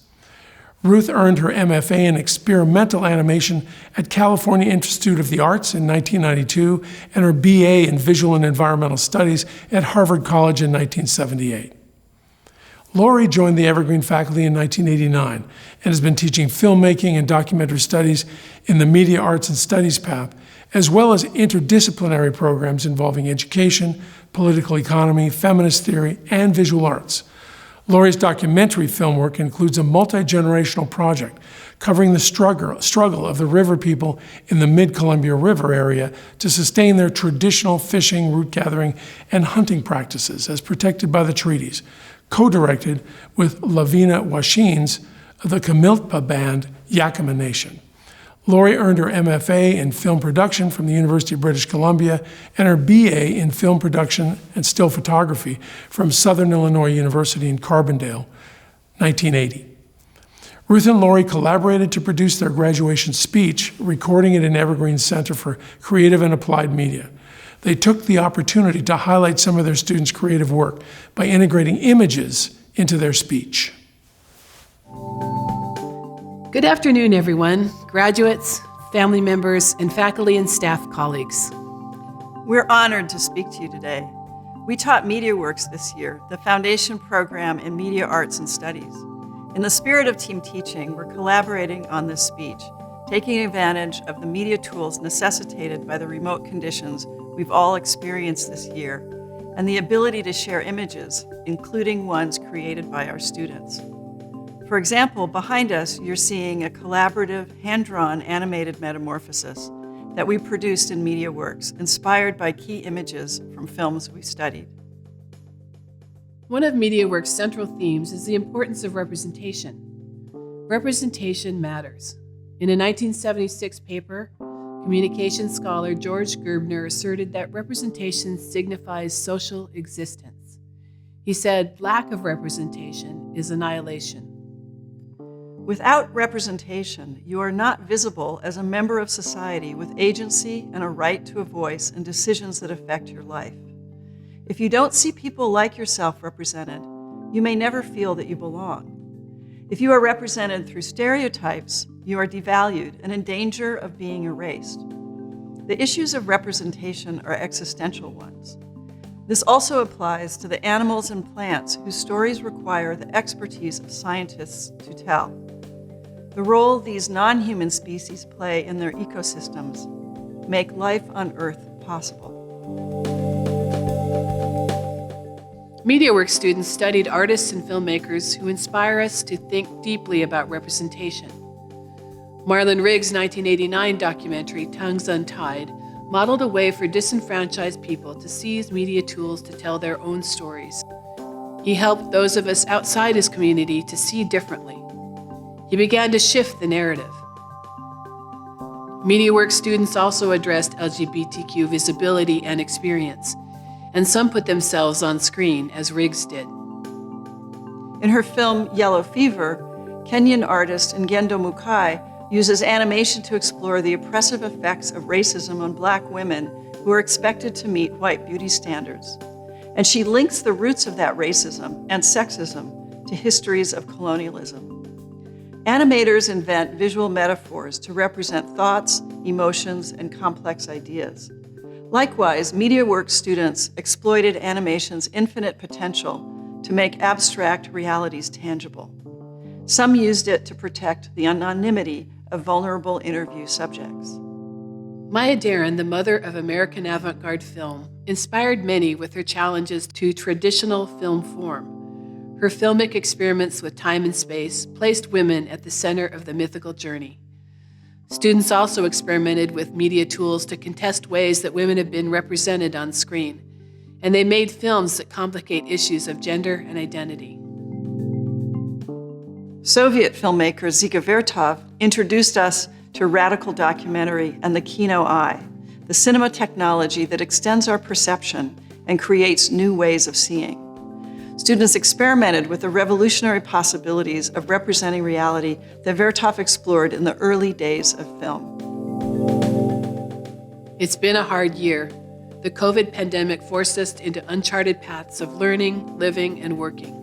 Ruth earned her MFA in experimental animation at California Institute of the Arts in 1992 and her BA in visual and environmental studies at Harvard College in 1978. Lori joined the Evergreen faculty in 1989 and has been teaching filmmaking and documentary studies in the Media Arts and Studies path, as well as interdisciplinary programs involving education, political economy, feminist theory, and visual arts. Lori's documentary film work includes a multi-generational project covering the struggle of the river people in the mid-Columbia River area to sustain their traditional fishing, root gathering, and hunting practices as protected by the treaties, co-directed with Lavina Washeen's the Kamiltpa Band Yakima Nation. Lori earned her MFA in film production from the University of British Columbia and her BA in film production and still photography from Southern Illinois University in Carbondale, 1980. Ruth and Lori collaborated to produce their graduation speech, recording it in Evergreen's Center for Creative and Applied Media. They took the opportunity to highlight some of their students' creative work by integrating images into their speech.
Good afternoon, everyone, graduates, family members, and faculty and staff colleagues.
We're honored to speak to you today. We taught MediaWorks this year, the foundation program in media arts and studies. In the spirit of team teaching, we're collaborating on this speech, taking advantage of the media tools necessitated by the remote conditions we've all experienced this year, and the ability to share images, including ones created by our students. For example, behind us, you're seeing a collaborative, hand-drawn animated metamorphosis that we produced in MediaWorks, inspired by key images from films we studied.
One of MediaWorks' central themes is the importance of representation. Representation matters. In a 1976 paper, communication scholar George Gerbner asserted that representation signifies social existence. He said, lack of representation is annihilation.
Without representation, you are not visible as a member of society with agency and a right to a voice in decisions that affect your life. If you don't see people like yourself represented, you may never feel that you belong. If you are represented through stereotypes, you are devalued and in danger of being erased. The issues of representation are existential ones. This also applies to the animals and plants whose stories require the expertise of scientists to tell. The role these non-human species play in their ecosystems make life on Earth possible.
MediaWorks students studied artists and filmmakers who inspire us to think deeply about representation. Marlon Riggs' 1989 documentary, Tongues Untied, modeled a way for disenfranchised people to seize media tools to tell their own stories. He helped those of us outside his community to see differently. He began to shift the narrative. MediaWorks students also addressed LGBTQ visibility and experience, and some put themselves on screen, as Riggs did.
In her film Yellow Fever, Kenyan artist Ngendo Mukai uses animation to explore the oppressive effects of racism on Black women who are expected to meet white beauty standards. And she links the roots of that racism and sexism to histories of colonialism. Animators invent visual metaphors to represent thoughts, emotions, and complex ideas. Likewise, MediaWorks students exploited animation's infinite potential to make abstract realities tangible. Some used it to protect the anonymity of vulnerable interview subjects.
Maya Deren, the mother of American avant-garde film, inspired many with her challenges to traditional film form. Her filmic experiments with time and space placed women at the center of the mythical journey. Students also experimented with media tools to contest ways that women have been represented on screen, and they made films that complicate issues of gender and identity.
Soviet filmmaker Zika Vertov introduced us to radical documentary and the Kino eye, the cinema technology that extends our perception and creates new ways of seeing. Students experimented with the revolutionary possibilities of representing reality that Vertov explored in the early days of film.
It's been a hard year. The COVID pandemic forced us into uncharted paths of learning, living, and working.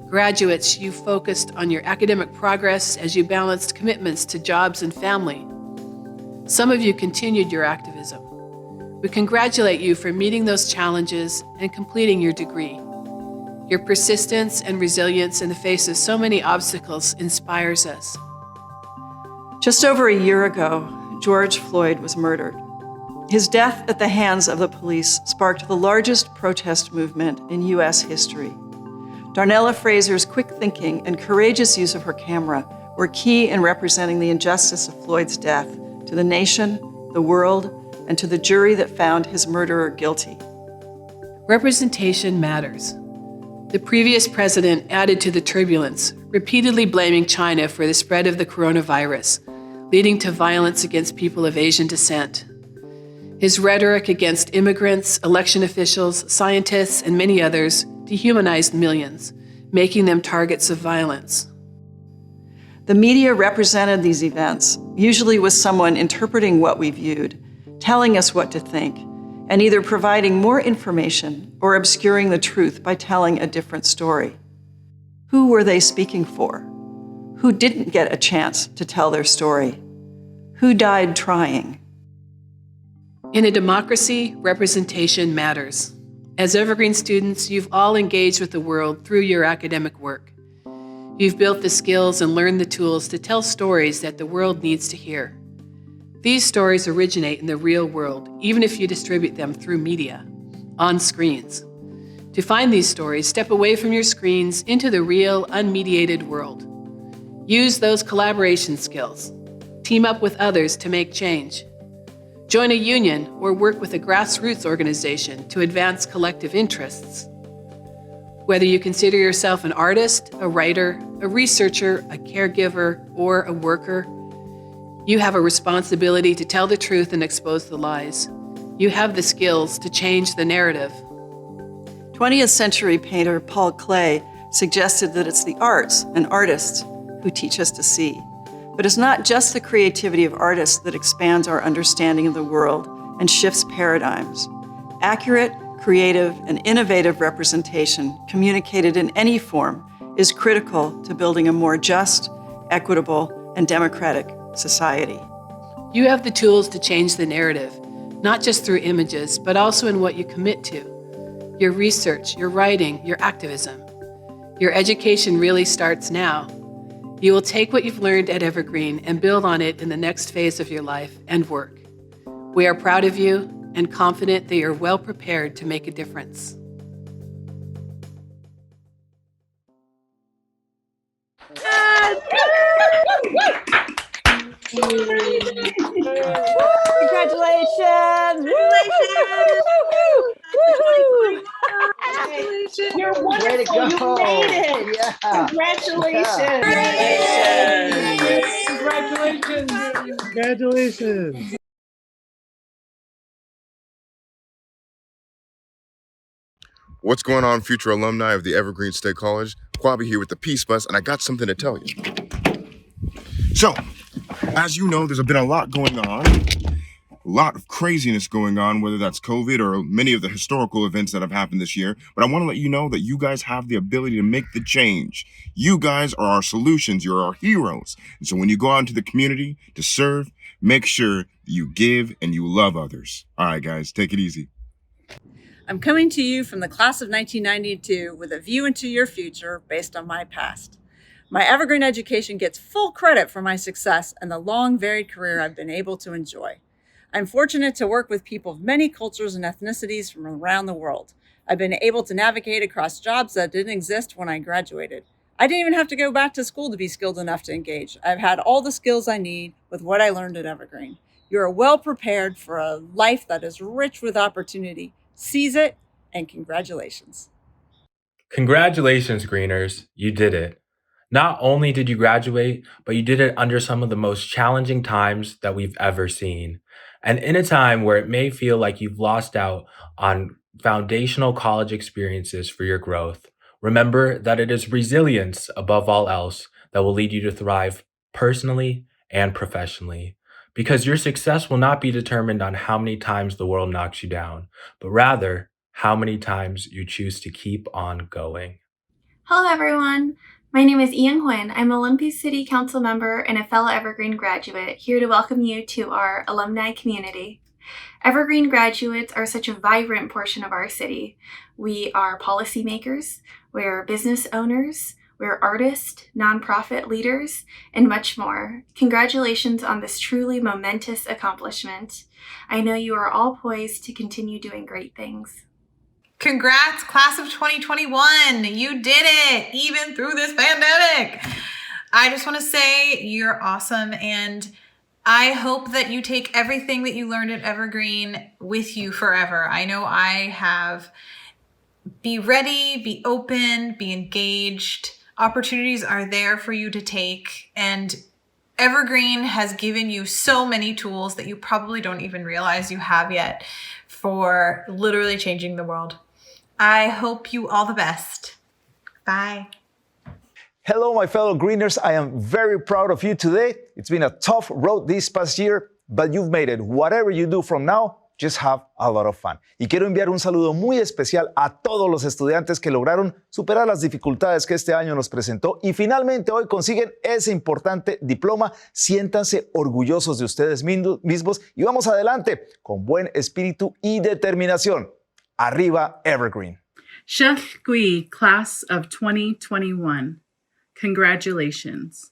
Graduates, you focused on your academic progress as you balanced commitments to jobs and family. Some of you continued your activism. We congratulate you for meeting those challenges and completing your degree. Your persistence and resilience in the face of so many obstacles inspires us.
Just over a year ago, George Floyd was murdered. His death at the hands of the police sparked the largest protest movement in U.S. history. Darnella Fraser's quick thinking and courageous use of her camera were key in representing the injustice of Floyd's death to the nation, the world, and to the jury that found his murderer guilty.
Representation matters. The previous president added to the turbulence, repeatedly blaming China for the spread of the coronavirus, leading to violence against people of Asian descent. His rhetoric against immigrants, election officials, scientists, and many others dehumanized millions, making them targets of violence.
The media represented these events, usually with someone interpreting what we viewed, telling us what to think, and either providing more information or obscuring the truth by telling a different story. Who were they speaking for? Who didn't get a chance to tell their story? Who died trying?
In a democracy, representation matters. As Evergreen students, you've all engaged with the world through your academic work. You've built the skills and learned the tools to tell stories that the world needs to hear. These stories originate in the real world, even if you distribute them through media, on screens. To find these stories, step away from your screens into the real, unmediated world. Use those collaboration skills. Team up with others to make change. Join a union or work with a grassroots organization to advance collective interests. Whether you consider yourself an artist, a writer, a researcher, a caregiver, or a worker, you have a responsibility to tell the truth and expose the lies. You have the skills to change the narrative.
20th century painter Paul Klee suggested that it's the arts and artists who teach us to see. But it's not just the creativity of artists that expands our understanding of the world and shifts paradigms. Accurate, creative, and innovative representation communicated in any form is critical to building a more just, equitable, and democratic society.
You have the tools to change the narrative, not just through images, but also in what you commit to. Your research, your writing, your activism. Your education really starts now. You will take what you've learned at Evergreen and build on it in the next phase of your life and work. We are proud of you and confident that you're well prepared to make a difference.
Congratulations!
Congratulations!
You're
Way to
wonderful.
go.
You made it.
Yeah.
Congratulations.
Congratulations.
Congratulations.
What's going on, future alumni of the Evergreen State College? Quabi here with the Peace Bus, and I got something to tell you. So, as you know, there's been a lot going on, a lot of craziness going on, whether that's COVID or many of the historical events that have happened this year. But I want to let you know that you guys have the ability to make the change. You guys are our solutions. You're our heroes. And so when you go out into the community to serve, make sure that you give and you love others. All right, guys, take it easy.
I'm coming to you from the class of 1992 with a view into your future based on my past. My Evergreen education gets full credit for my success and the long, varied career I've been able to enjoy. I'm fortunate to work with people of many cultures and ethnicities from around the world. I've been able to navigate across jobs that didn't exist when I graduated. I didn't even have to go back to school to be skilled enough to engage. I've had all the skills I need with what I learned at Evergreen. You're well prepared for a life that is rich with opportunity. Seize it, and congratulations.
Congratulations, Greeners. You did it. Not only did you graduate, but you did it under some of the most challenging times that we've ever seen. And in a time where it may feel like you've lost out on foundational college experiences for your growth, remember that it is resilience above all else that will lead you to thrive personally and professionally. Because your success will not be determined on how many times the world knocks you down, but rather how many times you choose to keep on going.
Hello, everyone. My name is Ian Huynh. I'm a Olympia City Council member and a fellow Evergreen graduate, here to welcome you to our alumni community. Evergreen graduates are such a vibrant portion of our city. We are policymakers, we're business owners, we're artists, nonprofit leaders, and much more. Congratulations on this truly momentous accomplishment. I know you are all poised to continue doing great things.
Congrats, class of 2021. You did it, even through this pandemic. I just want to say you're awesome, and I hope that you take everything that you learned at Evergreen with you forever. I know I have. Be ready, be open, be engaged. Opportunities are there for you to take, and Evergreen has given you so many tools that you probably don't even realize you have yet for literally changing the world. I hope you all the best. Bye.
Hello, my fellow Greeners. I am very proud of you today. It's been a tough road this past year, but you've made it. Whatever you do from now, just have a lot of fun. Y quiero enviar un saludo muy especial a todos los estudiantes que lograron superar las dificultades que este año nos presentó y finalmente hoy consiguen ese importante diploma. Siéntanse orgullosos de ustedes mismos y vamos adelante con buen espíritu y determinación. Arriba Evergreen.
Sheth Gui, class of 2021. Congratulations.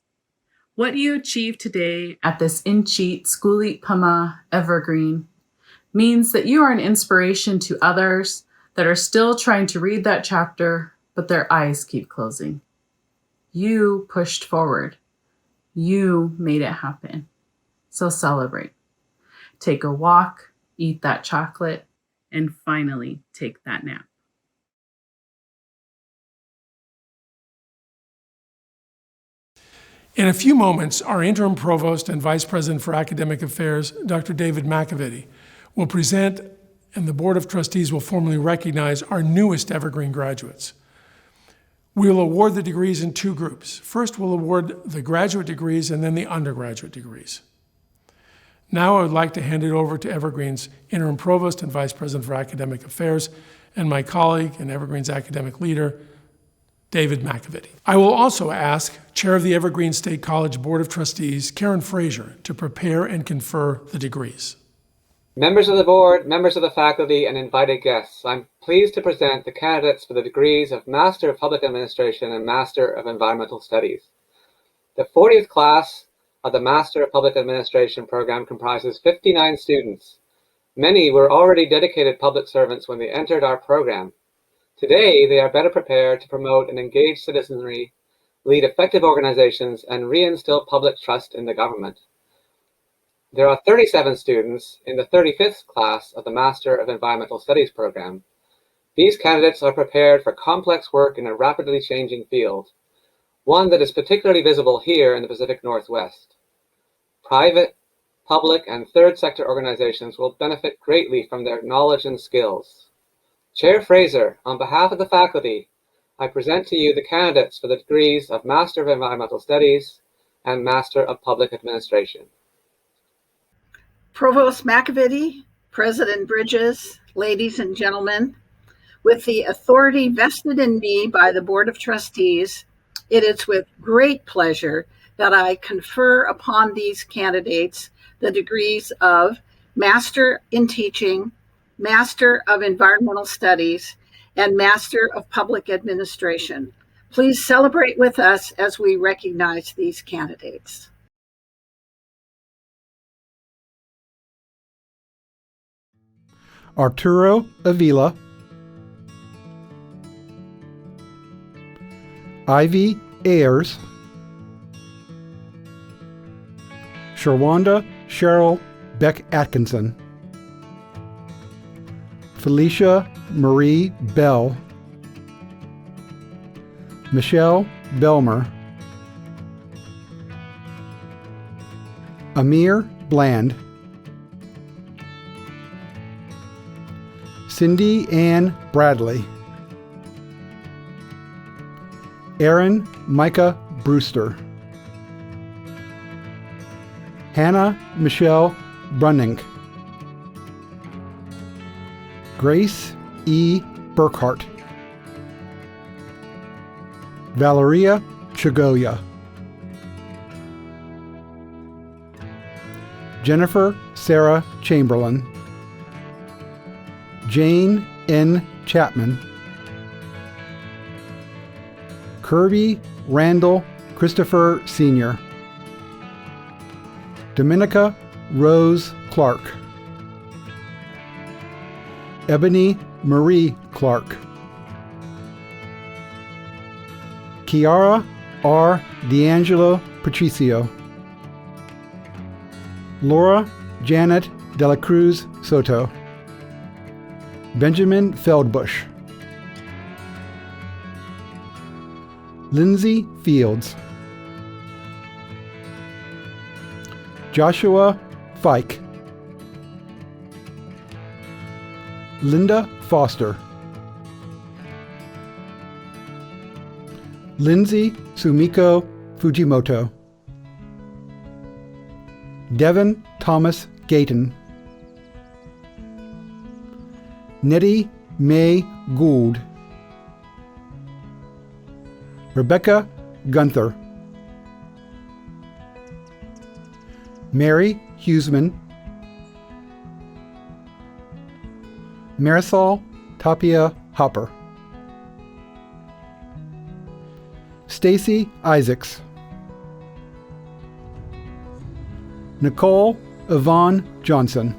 What you achieved today at this Incheat Skulit Pama Evergreen means that you are an inspiration to others that are still trying to read that chapter, but their eyes keep closing. You pushed forward. You made it happen. So celebrate. Take a walk, eat that chocolate, and finally take that nap.
In a few moments, our interim provost and vice president for academic affairs, Dr. David McAvity, will present, and the Board of Trustees will formally recognize our newest Evergreen graduates. We will award the degrees in two groups. First, we'll award the graduate degrees and then the undergraduate degrees. Now I would like to hand it over to Evergreen's interim provost and vice president for academic affairs and my colleague and Evergreen's academic leader, David McAvity. I will also ask Chair of the Evergreen State College Board of Trustees, Karen Frazier, to prepare and confer the degrees.
Members of the board, members of the faculty, and invited guests, I'm pleased to present the candidates for the degrees of Master of Public Administration and Master of Environmental Studies. The 40th class of the Master of Public Administration program comprises 59 students. Many were already dedicated public servants when they entered our program. Today, they are better prepared to promote an engaged citizenry, lead effective organizations, and reinstill public trust in the government. There are 37 students in the 35th class of the Master of Environmental Studies program. These candidates are prepared for complex work in a rapidly changing field, one that is particularly visible here in the Pacific Northwest. Private, public, and third sector organizations will benefit greatly from their knowledge and skills. Chair Fraser, on behalf of the faculty, I present to you the candidates for the degrees of Master of Environmental Studies and Master of Public Administration.
Provost McAvity, President Bridges, ladies and gentlemen, with the authority vested in me by the Board of Trustees, it is with great pleasure that I confer upon these candidates the degrees of Master in Teaching, Master of Environmental Studies, and Master of Public Administration. Please celebrate with us as we recognize these candidates.
Arturo Avila, Ivy Ayers, Sherwanda Cheryl Beck Atkinson, Felicia Marie Bell, Michelle Belmer, Amir Bland, Cindy Ann Bradley, Aaron Micah Brewster, Hannah Michelle Brunning, Grace E. Burkhart, Valeria Chagoya, Jennifer Sarah Chamberlain, Jane N. Chapman, Kirby Randall Christopher Sr., Dominica Rose Clark, Ebony Marie Clark, Kiara R. D'Angelo Patricio, Laura Janet De La Cruz Soto, Benjamin Feldbush, Lindsay Fields, Joshua Fike, Linda Foster, Lindsay Sumiko Fujimoto, Devin Thomas Gayton, Nettie Mae Gould, Rebecca Gunther, Mary Huseman, Marisol Tapia Hopper, Stacy Isaacs, Nicole Yvonne Johnson,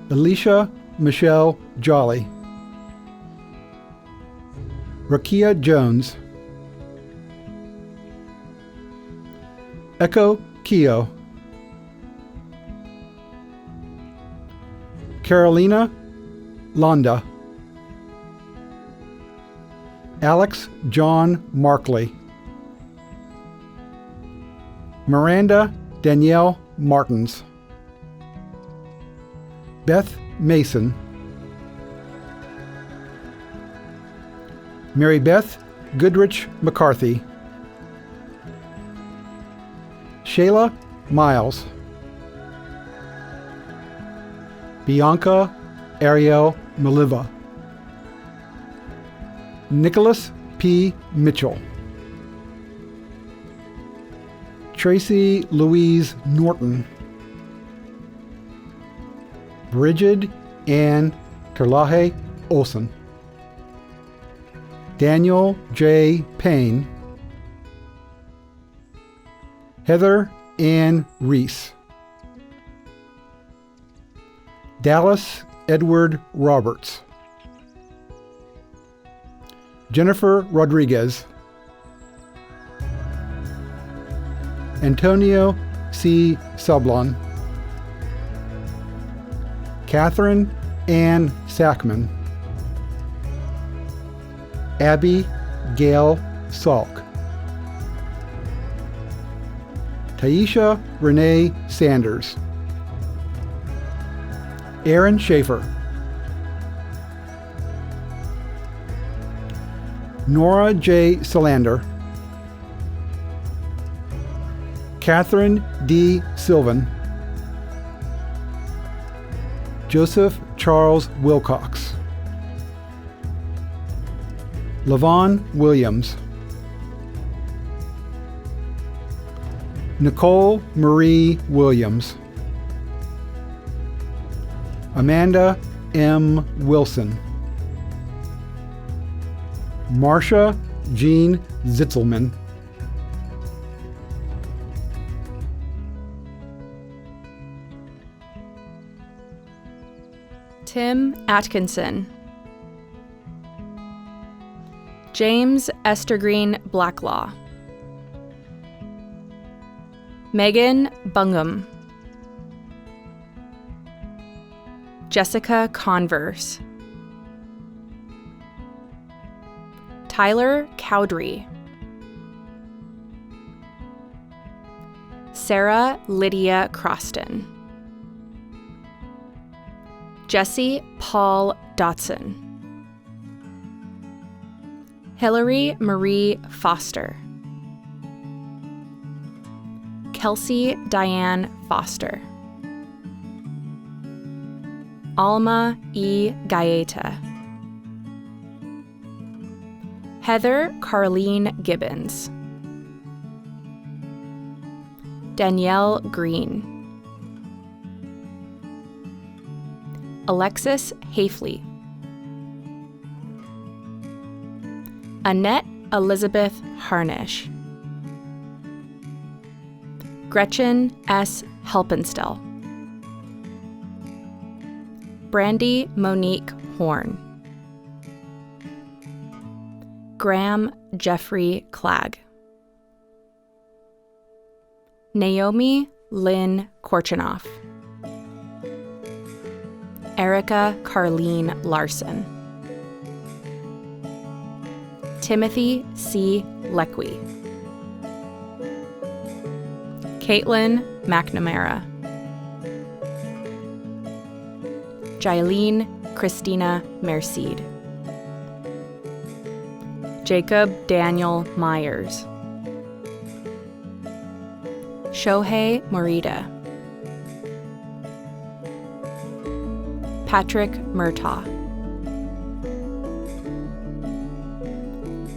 Alicia Michelle Jolly, Rakia Jones, Echo Keogh, Carolina Londa, Alex John Markley, Miranda Danielle Martins, Beth Mason, Mary Beth Goodrich McCarthy, Shayla Miles, Bianca Ariel Maliva, Nicholas P. Mitchell, Tracy Louise Norton, Bridget Ann Terlaje Olson, Daniel J. Payne, Heather Ann Reese, Dallas Edward Roberts, Jennifer Rodriguez, Antonio C. Sublon, Catherine Ann Sackman, Abby Gail Salk, Taisha Renee Sanders, Aaron Schaefer, Nora J. Solander, Catherine D. Sylvan, Joseph Charles Wilcox, Lavon Williams, Nicole Marie Williams, Amanda M. Wilson, Marsha Jean Zitzelman,
Tim Atkinson, James Estergreen Blacklaw, Megan Bungham, Jessica Converse, Tyler Cowdery, Sarah Lydia Croston, Jesse Paul Dotson, Hillary Marie Foster, Kelsey Diane Foster, Alma E. Gaeta, Heather Carleen Gibbons, Danielle Green, Alexis Hafley, Annette Elizabeth Harnish, Gretchen S. Helpenstell, Brandy Monique Horn, Graham Jeffrey Clegg, Naomi Lynn Korchinoff, Erica Carleen Larson, Timothy C. Lequi, Caitlin McNamara, Jailene Christina Merced, Jacob Daniel Myers, Shohei Morita, Patrick Murtaugh,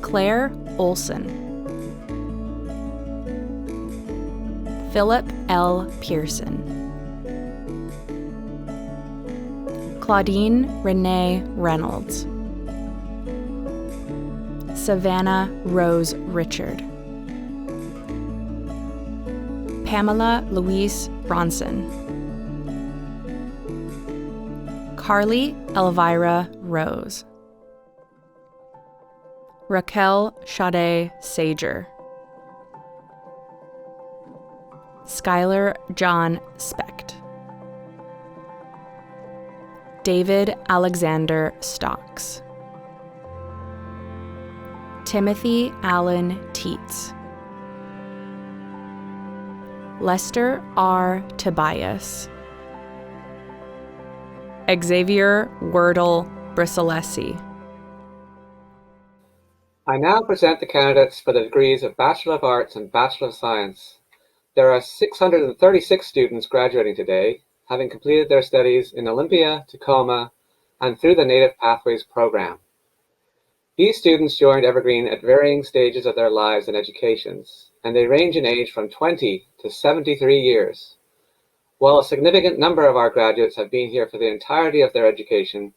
Claire Olson, Philip L. Pearson, Claudine Renee Reynolds, Savannah Rose Richard, Pamela Louise Bronson, Carly Elvira Rose, Raquel Sade Sager, Skylar John Specht, David Alexander Stocks, Timothy Allen Teets, Lester R. Tobias, Xavier Wordle Brissolesi.
I now present the candidates for the degrees of Bachelor of Arts and Bachelor of Science. There are 636 students graduating today, having completed their studies in Olympia, Tacoma, and through the Native Pathways program. These students joined Evergreen at varying stages of their lives and educations, and they range in age from 20 to 73 years. While a significant number of our graduates have been here for the entirety of their education,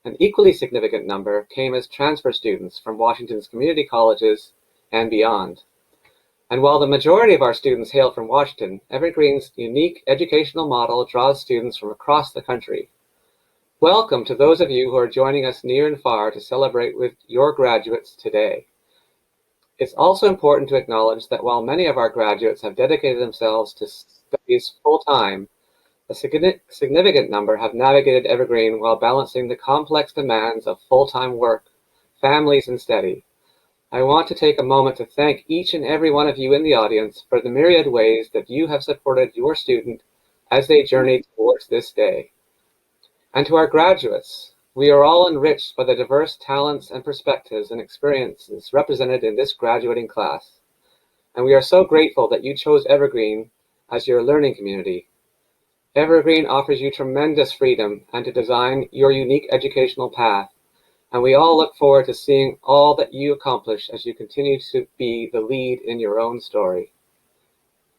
an equally significant number came as transfer students from Washington's community colleges and beyond. And while the majority of our students hail from Washington, Evergreen's unique educational model draws students from across the country. Welcome to those of you who are joining us near and far to celebrate with your graduates today. It's also important to acknowledge that while many of our graduates have dedicated themselves to studies full-time, a significant number have navigated Evergreen while balancing the complex demands of full-time work, families, and study. I want to take a moment to thank each and every one of you in the audience for the myriad ways that you have supported your student as they journey towards this day. And to our graduates, we are all enriched by the diverse talents and perspectives and experiences represented in this graduating class. And we are so grateful that you chose Evergreen as your learning community. Evergreen offers you tremendous freedom and to design your unique educational path. And we all look forward to seeing all that you accomplish as you continue to be the lead in your own story.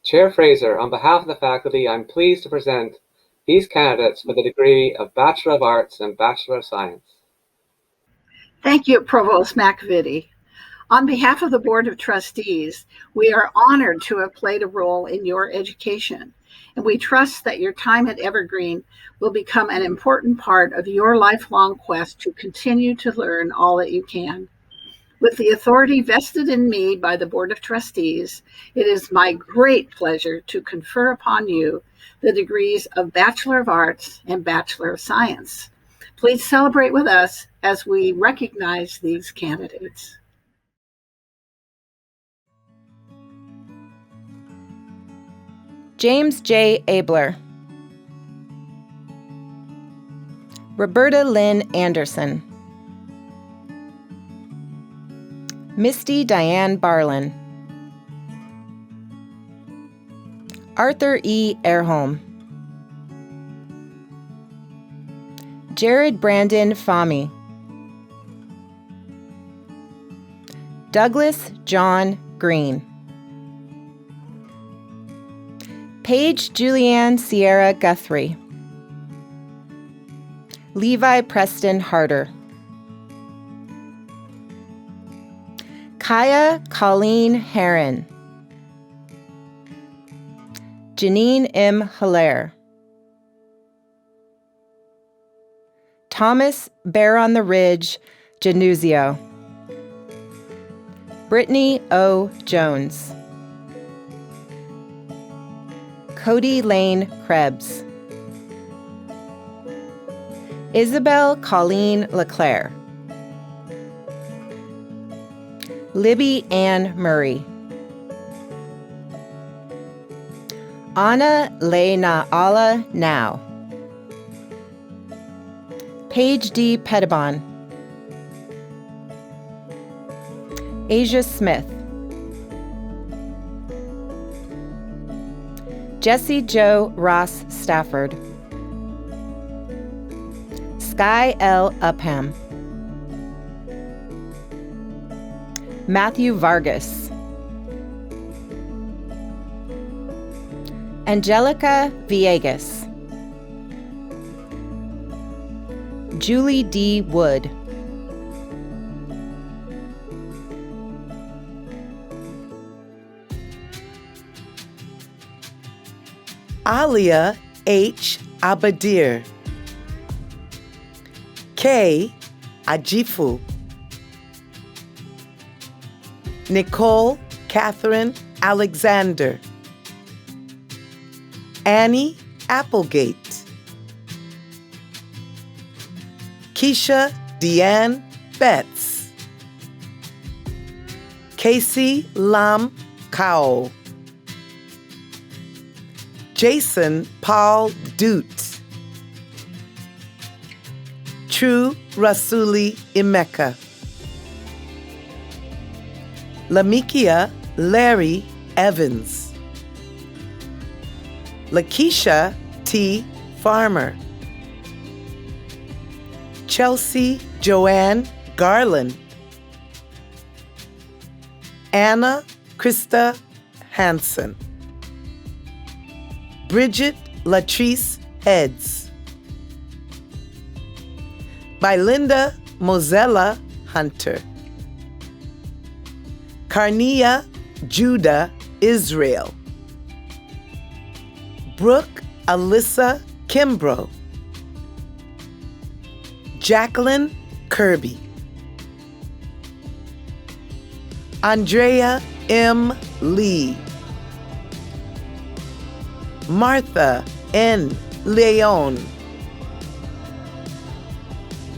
Chair Fraser, on behalf of the faculty, I'm pleased to present these candidates for the degree of Bachelor of Arts and Bachelor of Science.
Thank you, Provost McVitie. On behalf of the Board of Trustees, we are honored to have played a role in your education, and we trust that your time at Evergreen will become an important part of your lifelong quest to continue to learn all that you can. With the authority vested in me by the Board of Trustees, it is my great pleasure to confer upon you the degrees of Bachelor of Arts and Bachelor of Science. Please celebrate with us as we recognize these candidates.
James J. Abler. Roberta Lynn Anderson. Misty Diane Barlin. Arthur E. Erholm. Jared Brandon Fahmy. Douglas John Green. Paige Julianne Sierra Guthrie. Levi Preston Harder. Kaya Colleen Herron. Janine M. Hilaire. Thomas Bear on the Ridge Januzio. Brittany O. Jones. Cody Lane Krebs. Isabel Colleen LeClaire. Libby Ann Murray. Anna Lena Ala Now. Paige D. Pettibon. Asia Smith. Jesse Jo Ross Stafford. Sky L. Upham. Matthew Vargas. Angelica Villegas. Julie D. Wood.
Alia H. Abadir. K. Ajifu. Nicole Catherine Alexander. Annie Applegate. Keisha Deanne Betts. Casey Lam Cowell. Jason Paul Doot. True Rasuli Emeka. Lamikia Larry Evans. Lakeisha T. Farmer. Chelsea Joanne Garland. Anna Krista Hansen. Bridget Latrice Heads. By Linda Mozella Hunter. Carnia Judah Israel. Brooke Alyssa Kimbrough. Jacqueline Kirby. Andrea M. Lee. Martha N. Leon.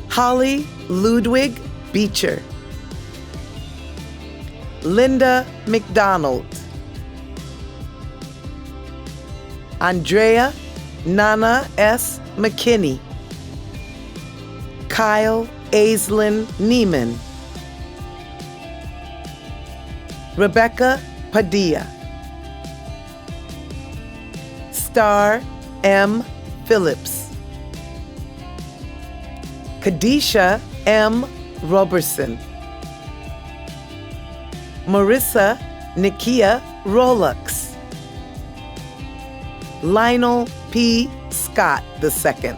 Holly Ludwig Beecher. Linda McDonald. Andrea Nana S. McKinney. Kyle Aislinn Neiman. Rebecca Padilla. Star M. Phillips. Kadisha M. Roberson. Marissa Nikia Rollux. Lionel P. Scott II.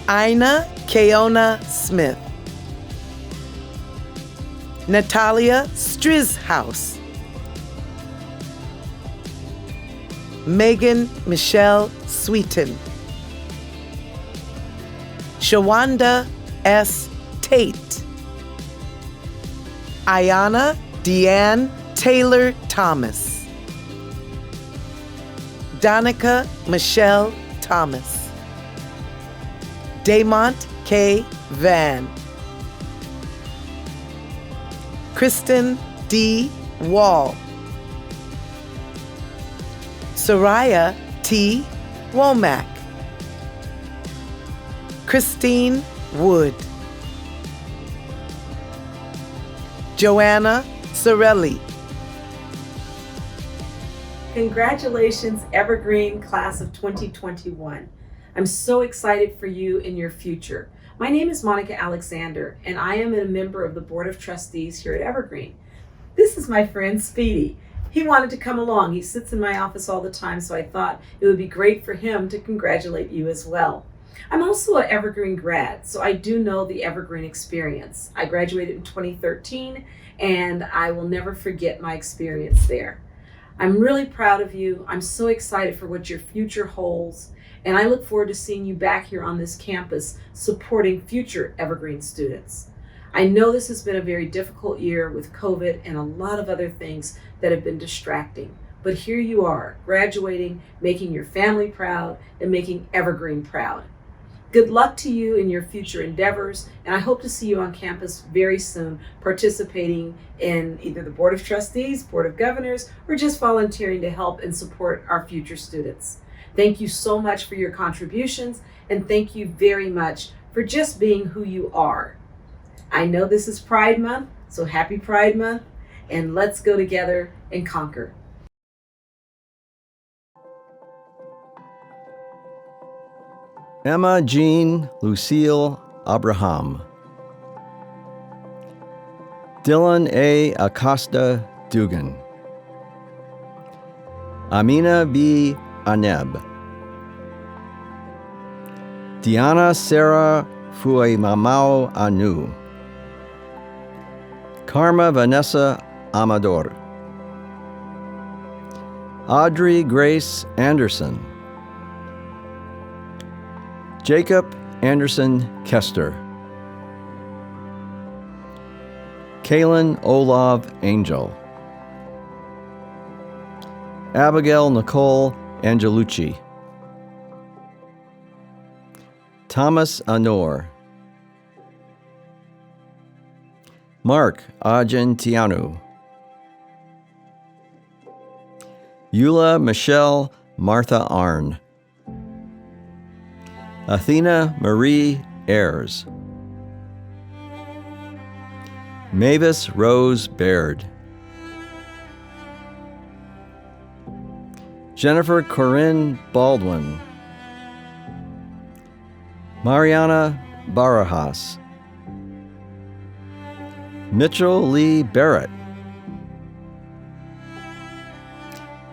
Ina Keona Smith. Natalia Strizhouse. Megan Michelle Sweeten. Shawanda S. Tate. Ayana Deanne Taylor Thomas. Donica Michelle Thomas. Daymont K. Van. Kristen D. Wall. Soraya T. Womack. Christine Wood. Joanna Sorelli.
Congratulations, Evergreen Class of 2021. I'm so excited for you and your future. My name is Monica Alexander, and I am a member of the Board of Trustees here at Evergreen. This is my friend Speedy. He wanted to come along. He sits in my office all the time, so I thought it would be great for him to congratulate you as well. I'm also an Evergreen grad, so I do know the Evergreen experience. I graduated in 2013, and I will never forget my experience there. I'm really proud of you. I'm so excited for what your future holds, and I look forward to seeing you back here on this campus supporting future Evergreen students. I know this has been a very difficult year with COVID and a lot of other things that have been distracting, but here you are, graduating, making your family proud, and making Evergreen proud. Good luck to you in your future endeavors, and I hope to see you on campus very soon, participating in either the Board of Trustees, Board of Governors, or just volunteering to help and support our future students. Thank you so much for your contributions, and thank you very much for just being who you are. I know this is Pride Month, so happy Pride Month, and let's go together and conquer.
Emma Jean Lucille Abraham. Dylan A. Acosta Dugan. Amina B. Aneb. Diana Sarah Fuemamao Anu. Karma Vanessa Amador. Audrey Grace Anderson. Jacob Anderson Kester. Kaylin Olav Angel. Abigail Nicole Angelucci. Thomas Anor. Mark Argentiano. Eula Michelle Martha Arn. Athena Marie Ayers. Mavis Rose Baird. Jennifer Corinne Baldwin. Mariana Barajas. Mitchell Lee Barrett.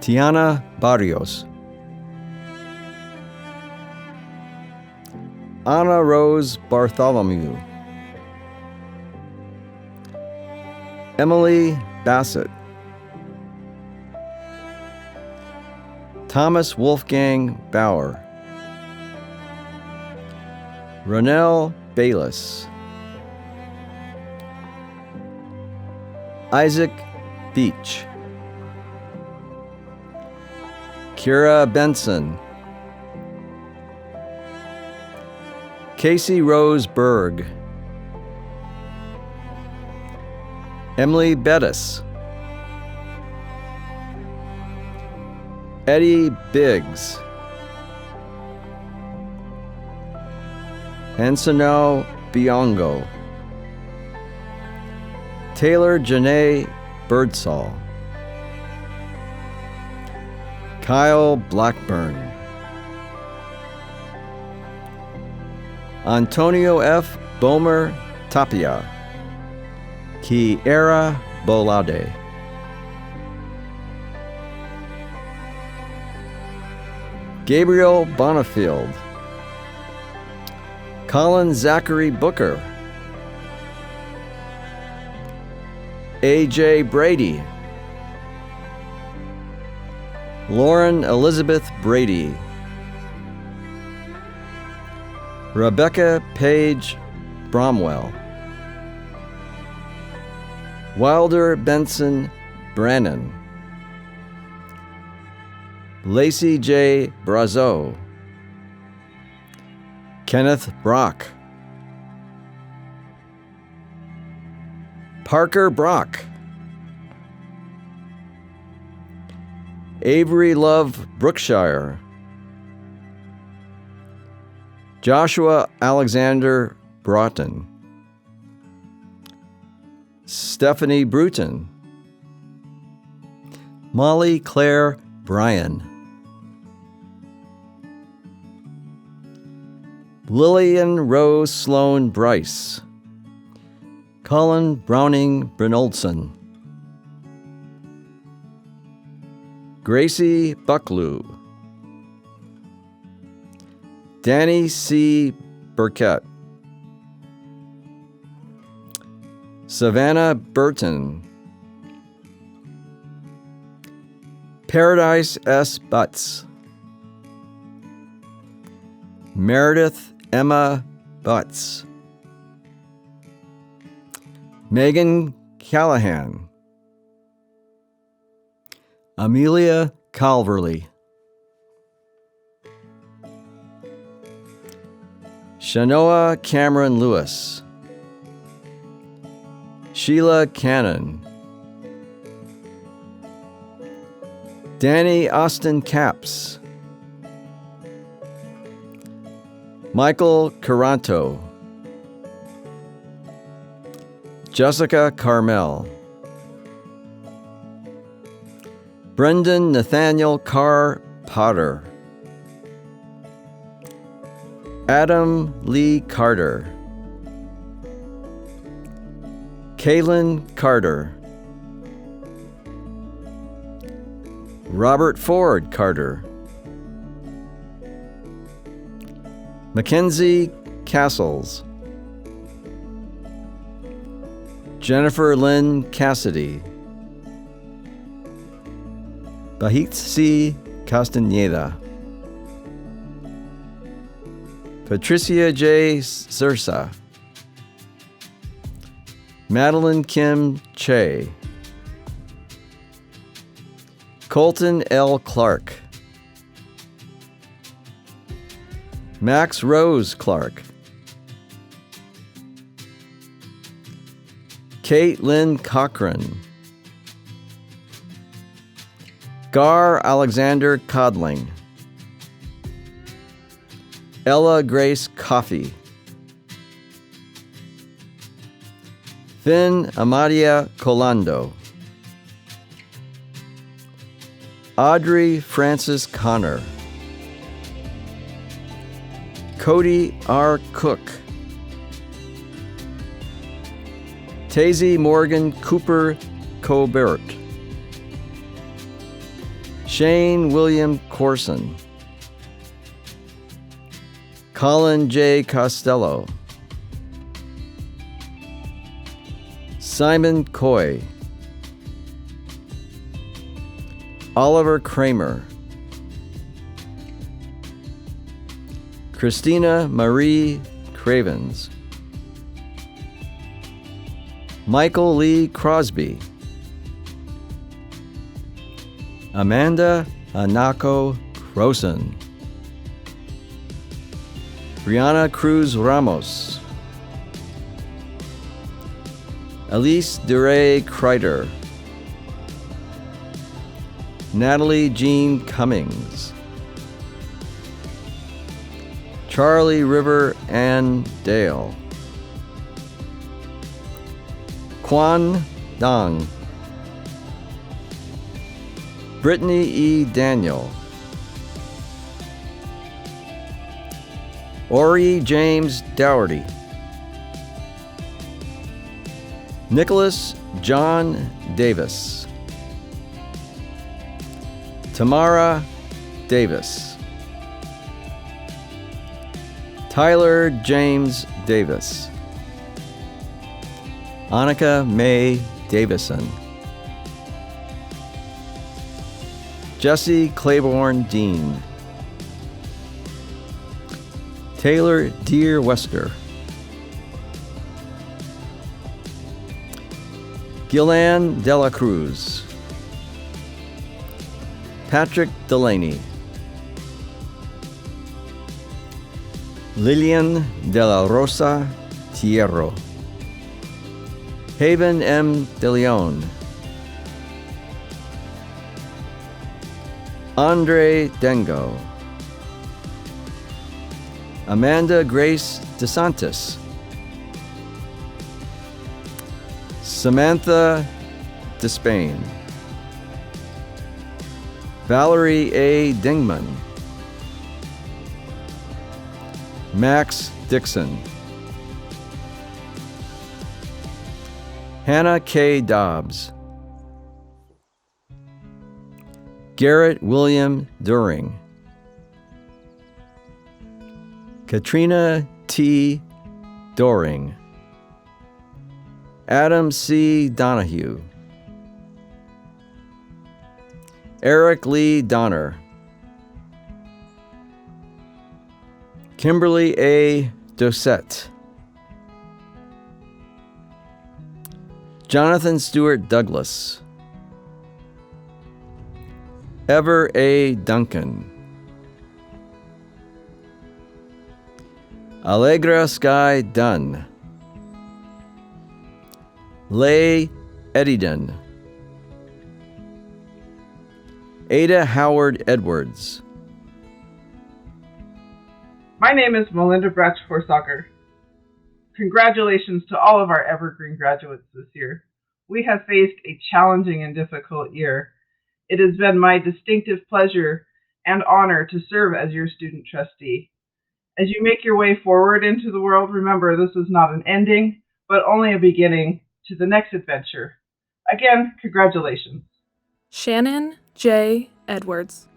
Tiana Barrios. Anna Rose Bartholomew. Emily Bassett. Thomas Wolfgang Bauer. Ronell Bayless. Isaac Beach. Kira Benson, Casey Rose Berg, Emily Bettis, Eddie Biggs, Ansano Biongo, Taylor Janae Birdsall, Kyle Blackburn, Antonio F. Bomer Tapia, Kiera Bolade, Gabriel Bonifield, Colin Zachary Booker, A.J. Brady, Lauren Elizabeth Brady, Rebecca Page Bromwell, Wilder Benson Brannon, Lacey J. Brazo, Kenneth Brock, Parker Brock, Avery Love Brookshire, Joshua Alexander Broughton, Stephanie Bruton, Molly Claire Bryan, Lillian Rose Sloan Bryce, Colin Browning Brynoldsson, Gracie Bucklew, Danny C. Burkett, Savannah Burton, Paradise S. Butts, Meredith Emma Butts, Megan Callahan, Amelia Calverley, Shanoa Cameron Lewis, Sheila Cannon, Danny Austin Capps, Michael Caranto, Jessica Carmel, Brendan Nathaniel Carr Potter, Adam Lee Carter, Kaylin Carter, Robert Ford Carter, Mackenzie Castles, Jennifer Lynn Cassidy, Bahitsi Castaneda, Patricia J. Sursa, Madeline Kim Che, Colton L. Clark, Max Rose Clark, Caitlin Cochran, Gar Alexander Codling, Ella Grace Coffey, Finn Amadia Colando, Audrey Francis Connor, Cody R. Cook, Tazy Morgan Cooper Colbert, Shane William Corson, Colin J. Costello, Simon Coy, Oliver Kramer, Christina Marie Cravens, Michael Lee Crosby, Amanda Anako Croson, Brianna Cruz Ramos, Elise DeRay Kreider, Natalie Jean Cummings, Charlie River Ann Dale, Quan Dong, Brittany E. Daniel, Ori James Dougherty, Nicholas John Davis, Tamara Davis, Tyler James Davis, Annika Mae Davison, Jesse Claiborne Dean, Taylor Deere Wester, Gillan Dela Cruz, Patrick Delaney, Lillian de la Rosa Tierro, Haven M. De Leon, Andre Dengo, Amanda Grace DeSantis, Samantha Despain, Valerie A. Dingman, Max Dixon, Hannah K. Dobbs, Garrett William During, Katrina T. Doring, Adam C. Donahue, Eric Lee Donner, Kimberly A. Dosette, Jonathan Stewart Douglas, Ever A. Duncan, Allegra Sky Dunn, Leigh Eddydon, Ada Howard Edwards.
My name is Melinda Bratch-Forsaker. Congratulations to all of our Evergreen graduates this year. We have faced a challenging and difficult year. It has been my distinctive pleasure and honor to serve as your student trustee. As you make your way forward into the world, remember this is not an ending, but only a beginning to the next adventure. Again, congratulations.
Shannon J. Edwards,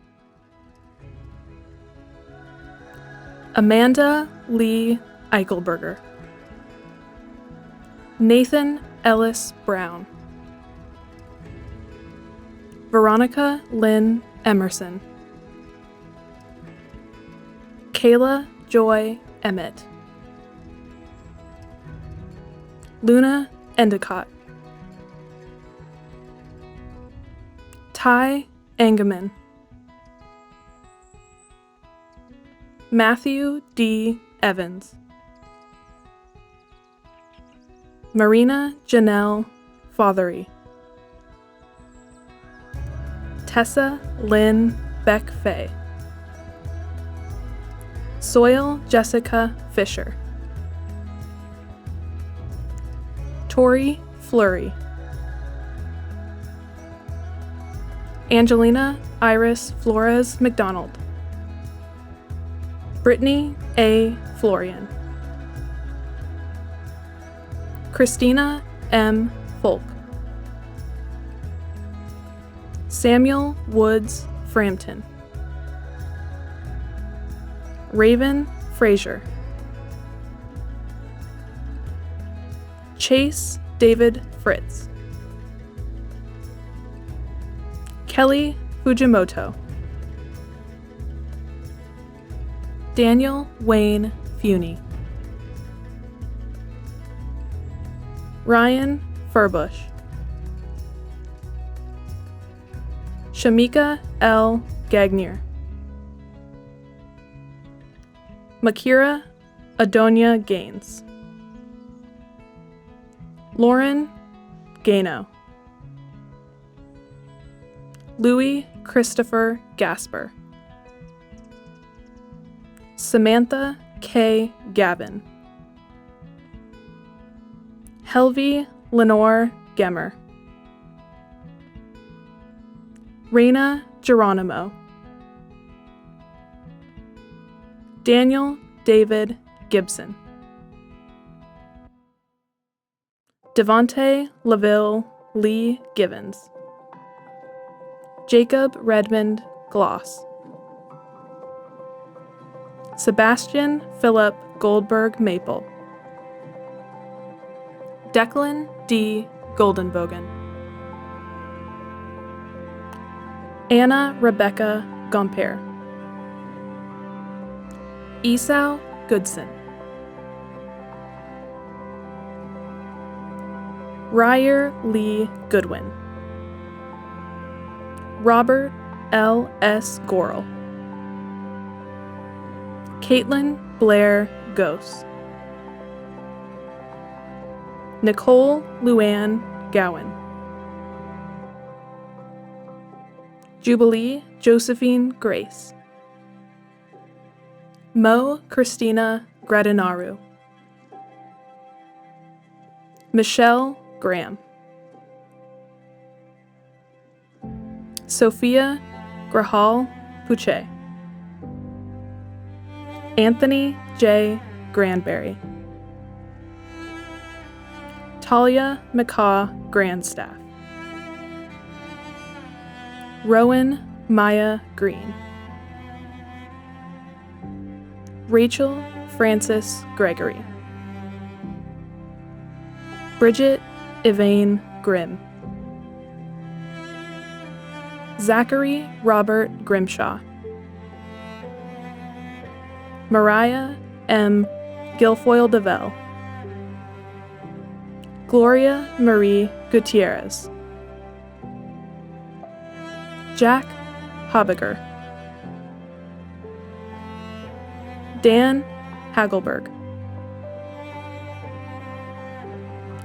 Amanda Lee Eichelberger, Nathan Ellis Brown, Veronica Lynn Emerson, Kayla Joy Emmett, Luna Endicott, Ty Engeman, Matthew D. Evans, Marina Janelle Fothery, Tessa Lynn Beck-Fay, Soil Jessica Fisher, Tori Fleury, Angelina Iris Flores McDonald, Brittany A. Florian, Christina M. Folk, Samuel Woods Frampton, Raven Frazier, Chase David Fritz, Kelly Fujimoto, Daniel Wayne Funey, Ryan Furbush, Shamika L. Gagnier. Makira Adonia Gaines. Lauren Gano. Louis Christopher Gasper. Samantha K. Gavin. Helvi Lenore Gemmer. Reina Geronimo. Daniel David Gibson. Devonte LaVille Lee Givens. Jacob Redmond Gloss. Sebastian Philip Goldberg Maple. Declan D. Goldenbogen. Anna Rebecca Gomper. Esau Goodson. Ryer Lee Goodwin. Robert L. S. Gorel. Caitlin Blair Gose. Nicole Luann Gowan. Jubilee Josephine Grace. Mo Christina Gradinaru. Michelle Graham. Sophia Grahal Puche. Anthony J. Granberry. Talia McCaw Grandstaff. Rowan Maya Green. Rachel Frances Gregory. Bridget Yvain Grimm. Zachary Robert Grimshaw. Mariah M. Guilfoyle DeVell. Gloria Marie Gutierrez. Jack Habiger. Dan Hagelberg.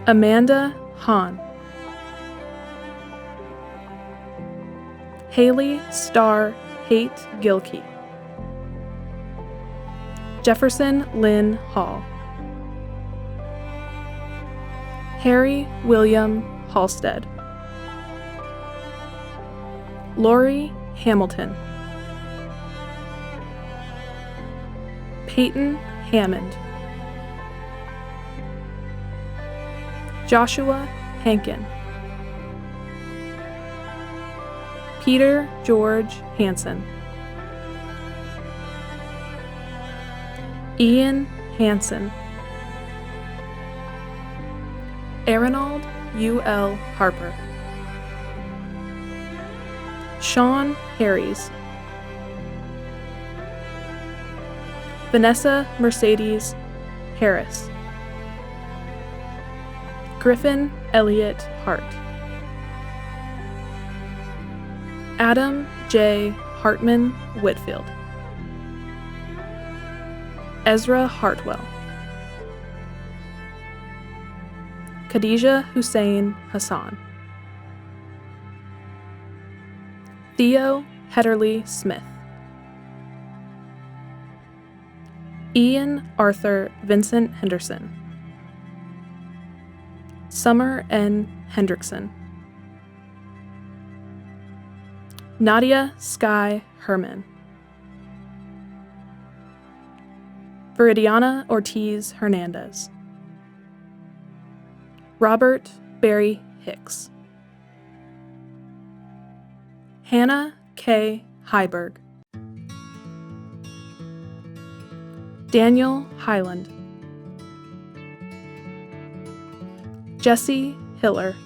Amanda Hahn. Haley Starr Haight Gilkey. Jefferson Lynn Hall. Harry William Halstead. Lori Hamilton. Peyton Hammond. Joshua Hankin. Peter George Hansen. Ian Hansen. Arnold U.L. Harper. Sean Harries. Vanessa Mercedes Harris. Griffin Elliott Hart. Adam J. Hartman Whitfield. Ezra Hartwell. Khadijah Hussein Hassan. Theo Hetterly Smith. Ian Arthur Vincent Henderson. Summer N. Hendrickson. Nadia Sky Herman. Viridiana Ortiz Hernandez. Robert Barry Hicks. Hannah K. Heiberg. Daniel Highland. Jesse Hiller.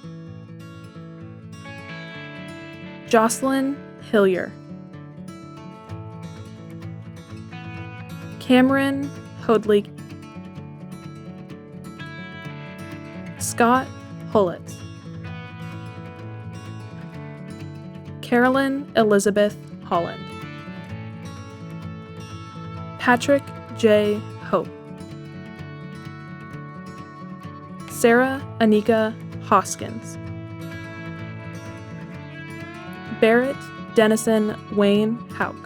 Jocelyn Hillier. Cameron Hoadley. Scott Hullett. Carolyn Elizabeth Holland. Patrick J. Hope, Sarah Anika Hoskins, Barrett Dennison Wayne Hauk,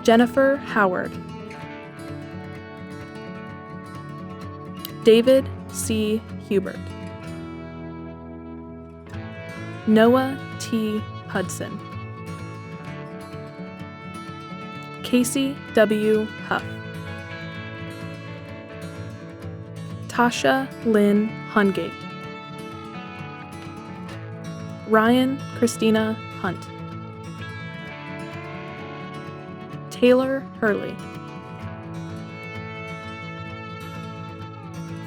Jennifer Howard, David C. Hubert, Noah T. Hudson, Casey W. Huff, Tasha Lynn Hungate, Ryan Christina Hunt, Taylor Hurley,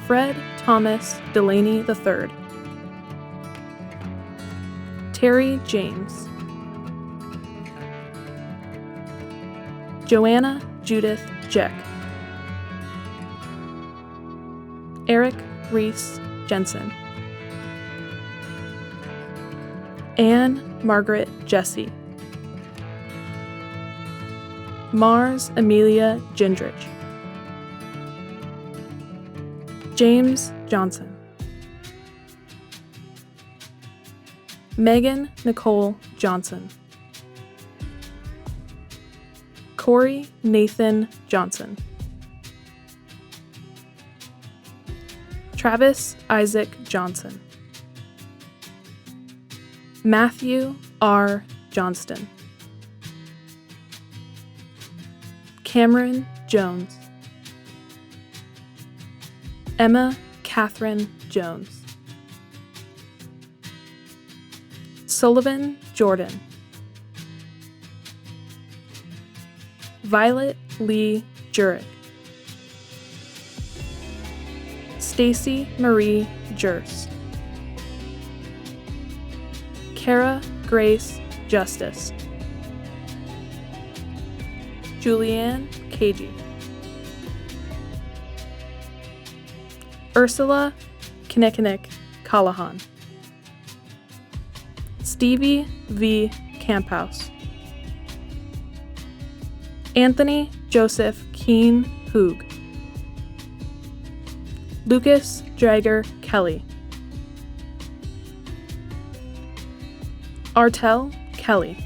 Fred Thomas Delaney III, Terry James, Joanna Judith Jeck, Eric Reese Jensen, Anne Margaret Jesse, Mars Amelia Gendrich, James Johnson, Megan Nicole Johnson, Corey Nathan Johnson, Travis Isaac Johnson, Matthew R. Johnston, Cameron Jones, Emma Catherine Jones, Sullivan Jordan, Violet Lee Jurek, Stacy Marie Jurst, Kara Grace Justice, Julianne Cagey, Ursula Kinnikinnick Callahan, Stevie V. Camphouse, Anthony Joseph Keen Hoog, Lucas Drager Kelly, Artel Kelly,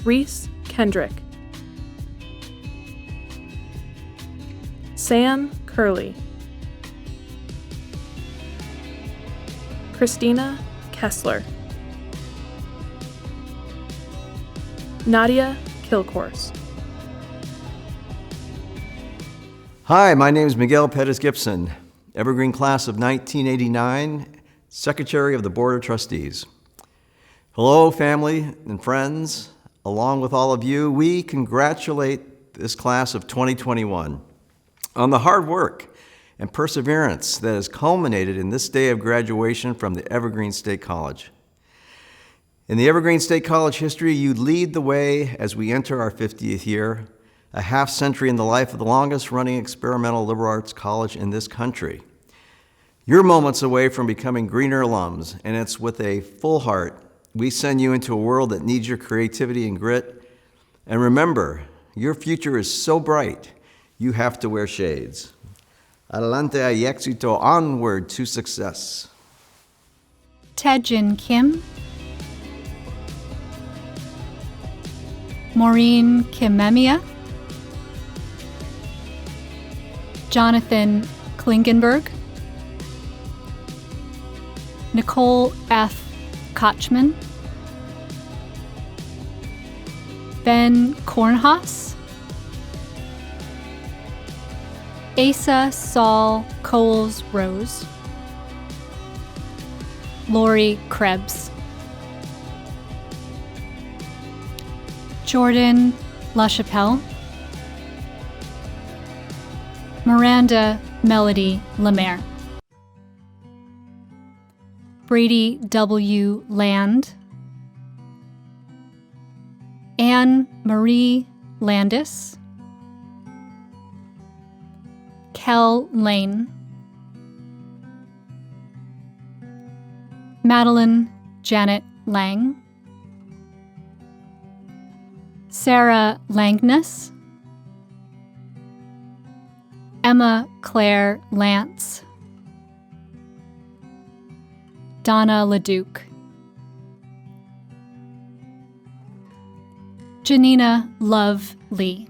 Reese Kendrick, Sam Curley, Christina Kessler, Nadia Kilcourse.
Hi, my name is Miguel Pettis Gibson, Evergreen Class of 1989, Secretary of the Board of Trustees. Hello, family and friends. Along with all of you, we congratulate this class of 2021 on the hard work and perseverance that has culminated in this day of graduation from the Evergreen State College. In the Evergreen State College history, you lead the way as we enter our 50th year, a half century in the life of the longest-running experimental liberal arts college in this country. You're moments away from becoming greener alums, and it's with a full heart we send you into a world that needs your creativity and grit. And remember, your future is so bright, you have to wear shades. Adelante y éxito, onward to success.
Taejin Kim, Maureen Kimemia, Jonathan Klingenberg, Nicole F. Kochman, Ben Kornhaus, Asa Saul Coles Rose, Lori Krebs, Jordan LaChapelle, Miranda Melody Lemaire, Brady W. Land, Anne Marie Landis, Kel Lane, Madeline Janet Lang, Sarah Langness, Emma Claire Lance, Donna LeDuc, Janina Love Lee,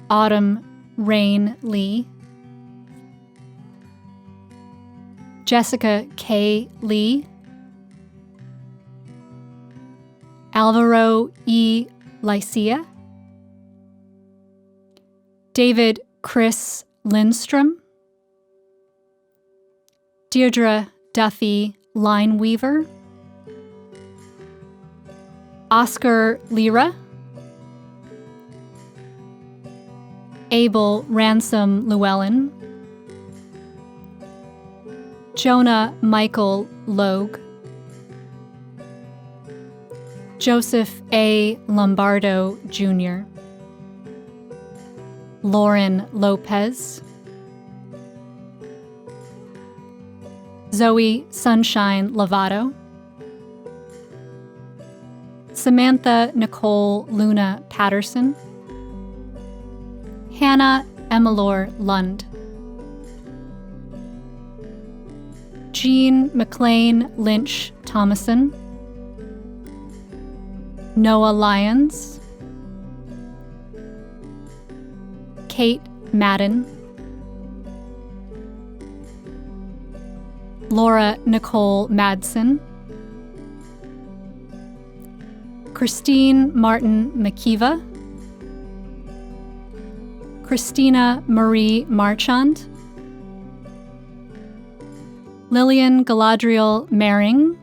Autumn Rain Lee, Jessica K. Lee, Alvaro E. Lycia, David Chris Lindstrom, Deirdre Duffy Lineweaver, Oscar Lira, Abel Ransom Llewellyn, Jonah Michael Logue, Joseph A. Lombardo Jr., Lauren Lopez, Zoe Sunshine Lovato, Samantha Nicole Luna Patterson, Hannah Emilore Lund, Jean McLean Lynch Thomason, Noah Lyons, Kate Madden, Laura Nicole Madsen, Christine Martin McKeeva, Christina Marie Marchand, Lillian Galadriel Mering,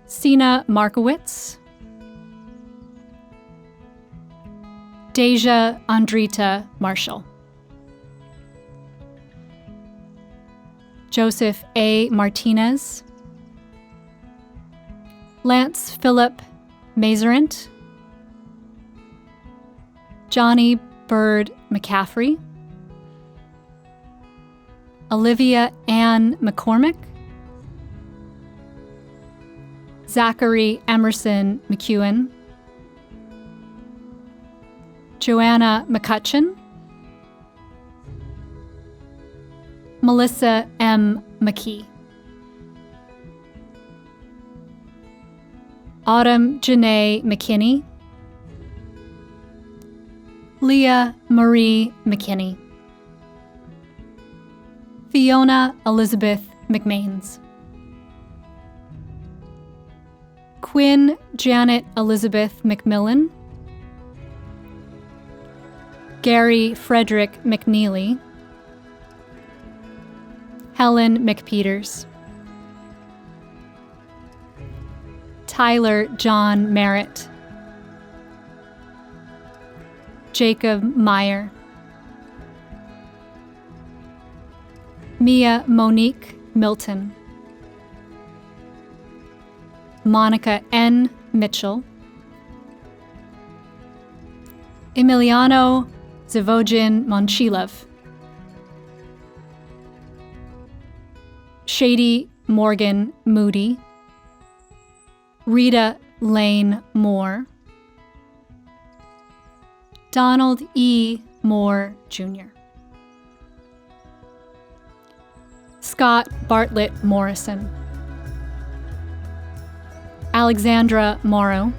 Sina Markowitz, Deja Andrita Marshall, Joseph A. Martinez, Lance Philip Mazerant, Johnny Bird McCaffrey, Olivia Ann McCormick, Zachary Emerson McEwen, Joanna McCutcheon, Melissa M. McKee, Autumn Janae McKinney, Leah Marie McKinney, Fiona Elizabeth McMains, Quinn Janet Elizabeth McMillan, Gary Frederick McNeely, Helen McPeters, Tyler John Merritt, Jacob Meyer, Mia Monique Milton, Monica N. Mitchell, Emiliano Zavojin Monchilov, Shady Morgan Moody, Rita Lane Moore, Donald E. Moore, Jr., Scott Bartlett Morrison, Alexandra Morrow,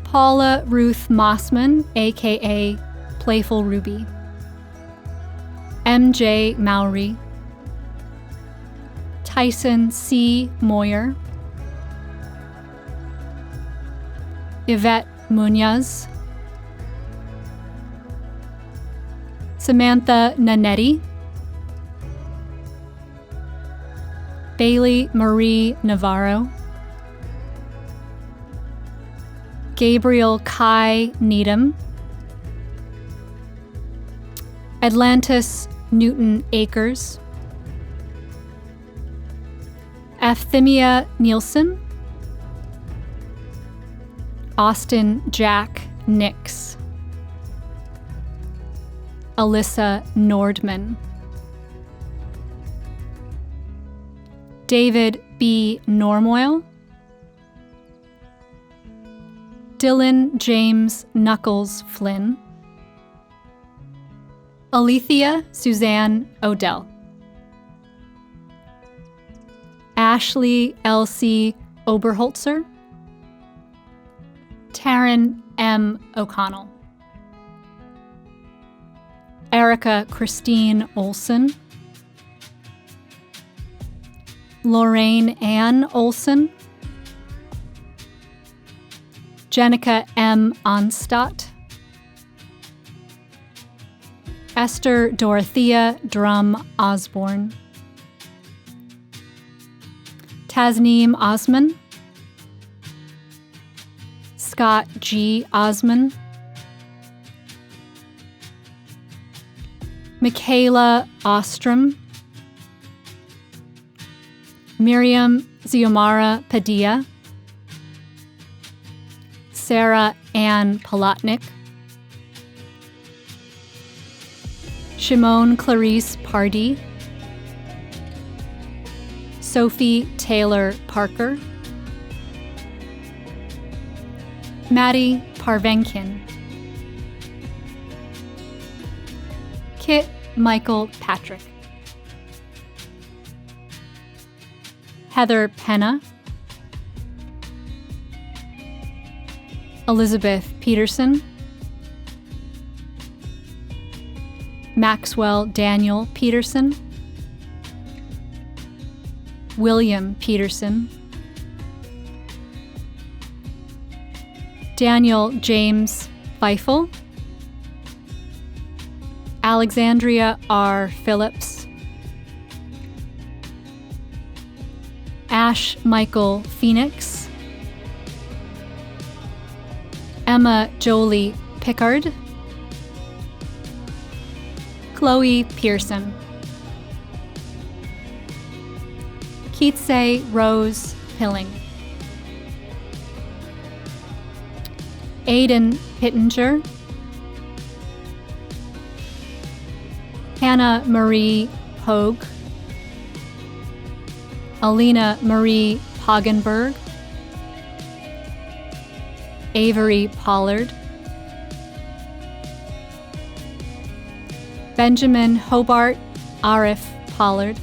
Paula Ruth Mossman, aka Playful Ruby, MJ Mowry, Tyson C. Moyer, Yvette Munoz, Samantha Nanetti, Bailey Marie Navarro, Gabriel Kai Needham, Atlantis Newton Akers, Euphemia Nielsen, Austin Jack Nix, Alyssa Nordman, David B. Normoyle, Dylan James Knuckles Flynn, Alethea Suzanne Odell, Ashley Elsie Oberholzer, Taryn M. O'Connell, Erica Christine Olson, Lorraine Ann Olson, Jenica M. Onstadt, Esther Dorothea Drum Osborne, Tasneem Osman, Scott G. Osman, Michaela Ostrom, Miriam Ziomara Padilla, Sarah Ann Palatnik, Shimon Clarice Pardee, Sophie Taylor Parker, Maddie Parvenkin, Kit Michael Patrick, Heather Penna, Elizabeth Peterson, Maxwell Daniel Peterson, William Peterson, Daniel James Feifel, Alexandria R. Phillips, Ash Michael Phoenix, Emma Jolie Pickard, Chloe Pearson, Keetsay Rose Pilling, Aiden Pittenger, Hannah Marie Hogue, Alina Marie Hagenberg, Avery Pollard, Benjamin Hobart Arif Pollard,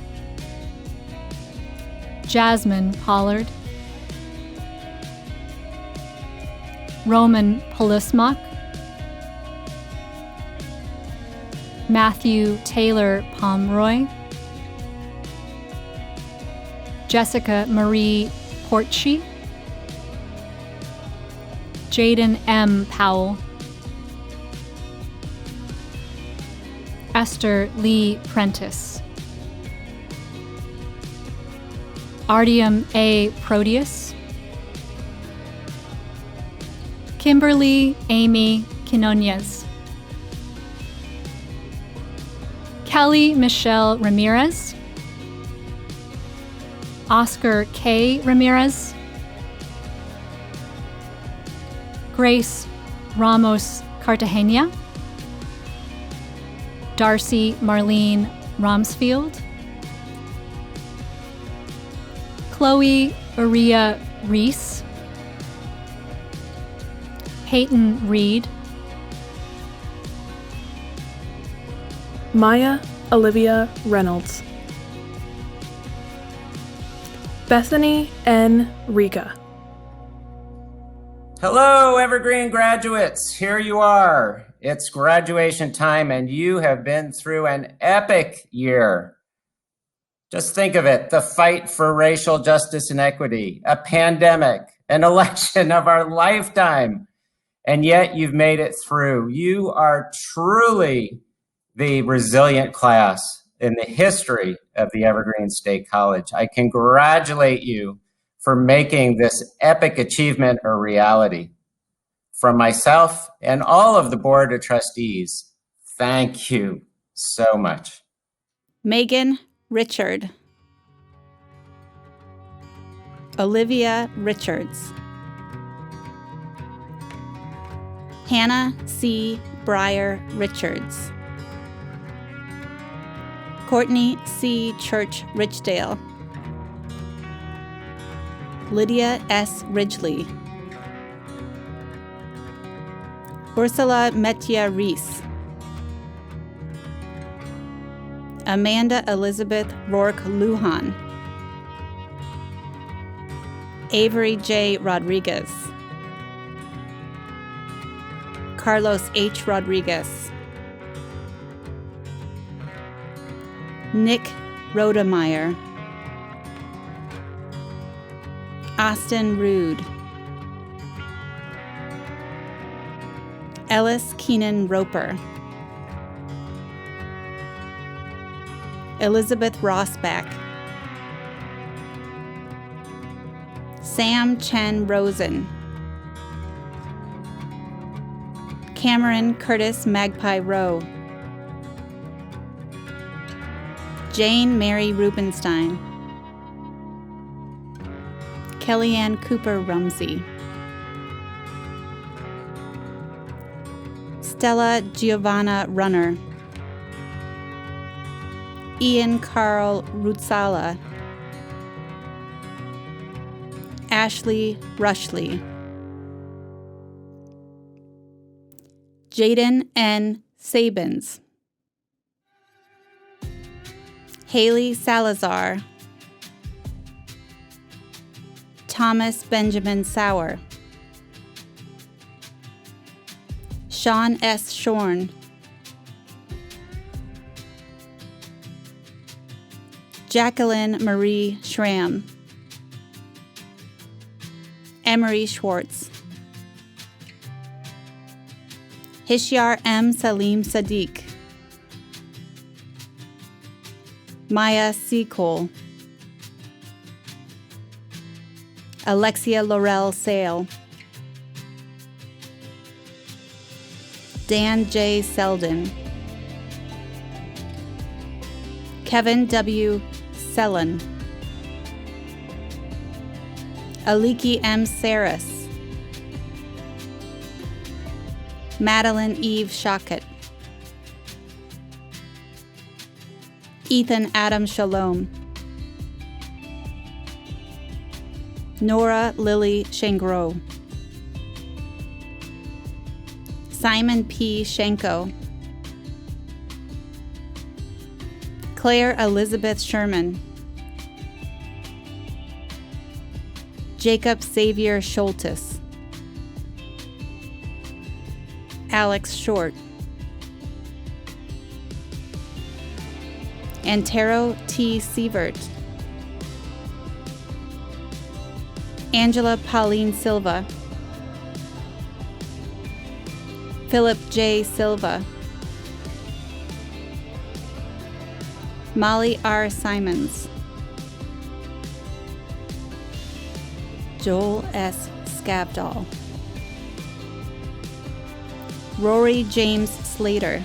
Jasmine Pollard, Roman Polismak, Matthew Taylor Pomeroy, Jessica Marie Portschi, Jaden M. Powell, Esther Lee Prentice, Artyom A. Proteus, Kimberly Amy Quinonez, Kelly Michelle Ramirez, Oscar K. Ramirez, Grace Ramos Cartagena, Darcy Marlene Romsfield, Chloe Aria Reese, Peyton Reed,
Maya Olivia Reynolds, Bethany N. Riga.
Hello, Evergreen graduates. Here you are. It's graduation time, and you have been through an epic year. Just think of it, the fight for racial justice and equity, a pandemic, an election of our lifetime, and yet you've made it through. You are truly the resilient class in the history of the Evergreen State College. I congratulate you for making this epic achievement a reality. From myself and all of the Board of Trustees, thank you so much.
Megan Richard, Olivia Richards, Hannah C. Breyer Richards, Courtney C. Church Richdale, Lydia S. Ridgely, Ursula Metia Reese, Amanda Elizabeth Rourke Lujan, Avery J. Rodriguez, Carlos H. Rodriguez, Nick Rodemeyer, Austin Rude, Ellis Keenan Roper, Elizabeth Rossback, Sam Chen Rosen, Cameron Curtis Magpie Rowe, Jane Mary Rubenstein, Kellyanne Cooper Rumsey, Stella Giovanna Runner, Ian Carl Rutsala, Ashley Rushley, Jaden N. Sabins, Haley Salazar, Thomas Benjamin Sauer, Sean S. Shorn, Jacqueline Marie Schramm, Emery Schwartz, Hishyar M. Salim Sadiq, Maya C. Cole, Alexia Laurel Sale, Dan J. Selden, Kevin W. Sellen, Aliki M. Saris, Madeline Eve Shockett, Ethan Adam Shalom, Nora Lily Shangro, Simon P. Shanko, Claire Elizabeth Sherman, Jacob Xavier Schultes, Alex Short, Antero T. Sievert, Angela Pauline Silva, Philip J. Silva, Molly R. Simons, Joel S. Scavdall, Rory James Slater,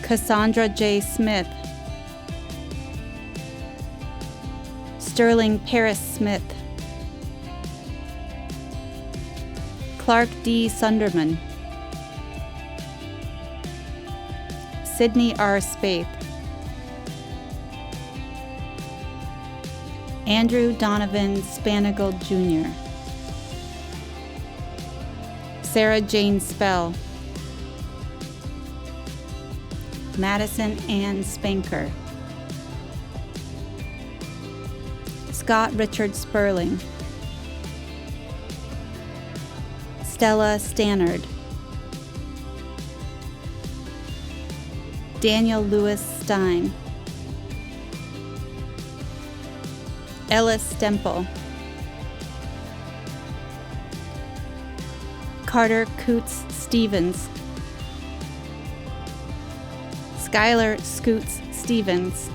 Cassandra J. Smith, Sterling Paris Smith, Clark D. Sunderman, Sydney R. Spaeth, Andrew Donovan Spanigal Jr., Sarah Jane Spell, Madison Ann Spanker, Scott Richard Sperling, Stella Stannard, Daniel Lewis Stein, Ellis Stemple, Carter Coots Stevens, Skylar Scoots Stevens,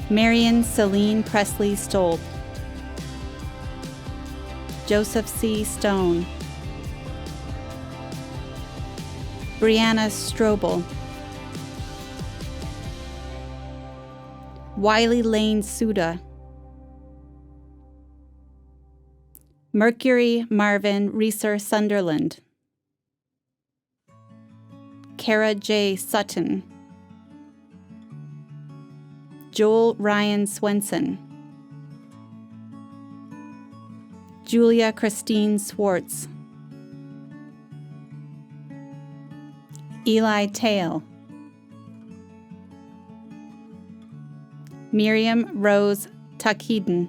Marion Celine Presley Stolp, Joseph C. Stone, Brianna Strobel, Wiley Lane Suda, Mercury Marvin Reeser Sunderland, Kara J. Sutton, Joel Ryan Swenson, Julia Christine Swartz, Eli Tail, Miriam Rose Tuckheden,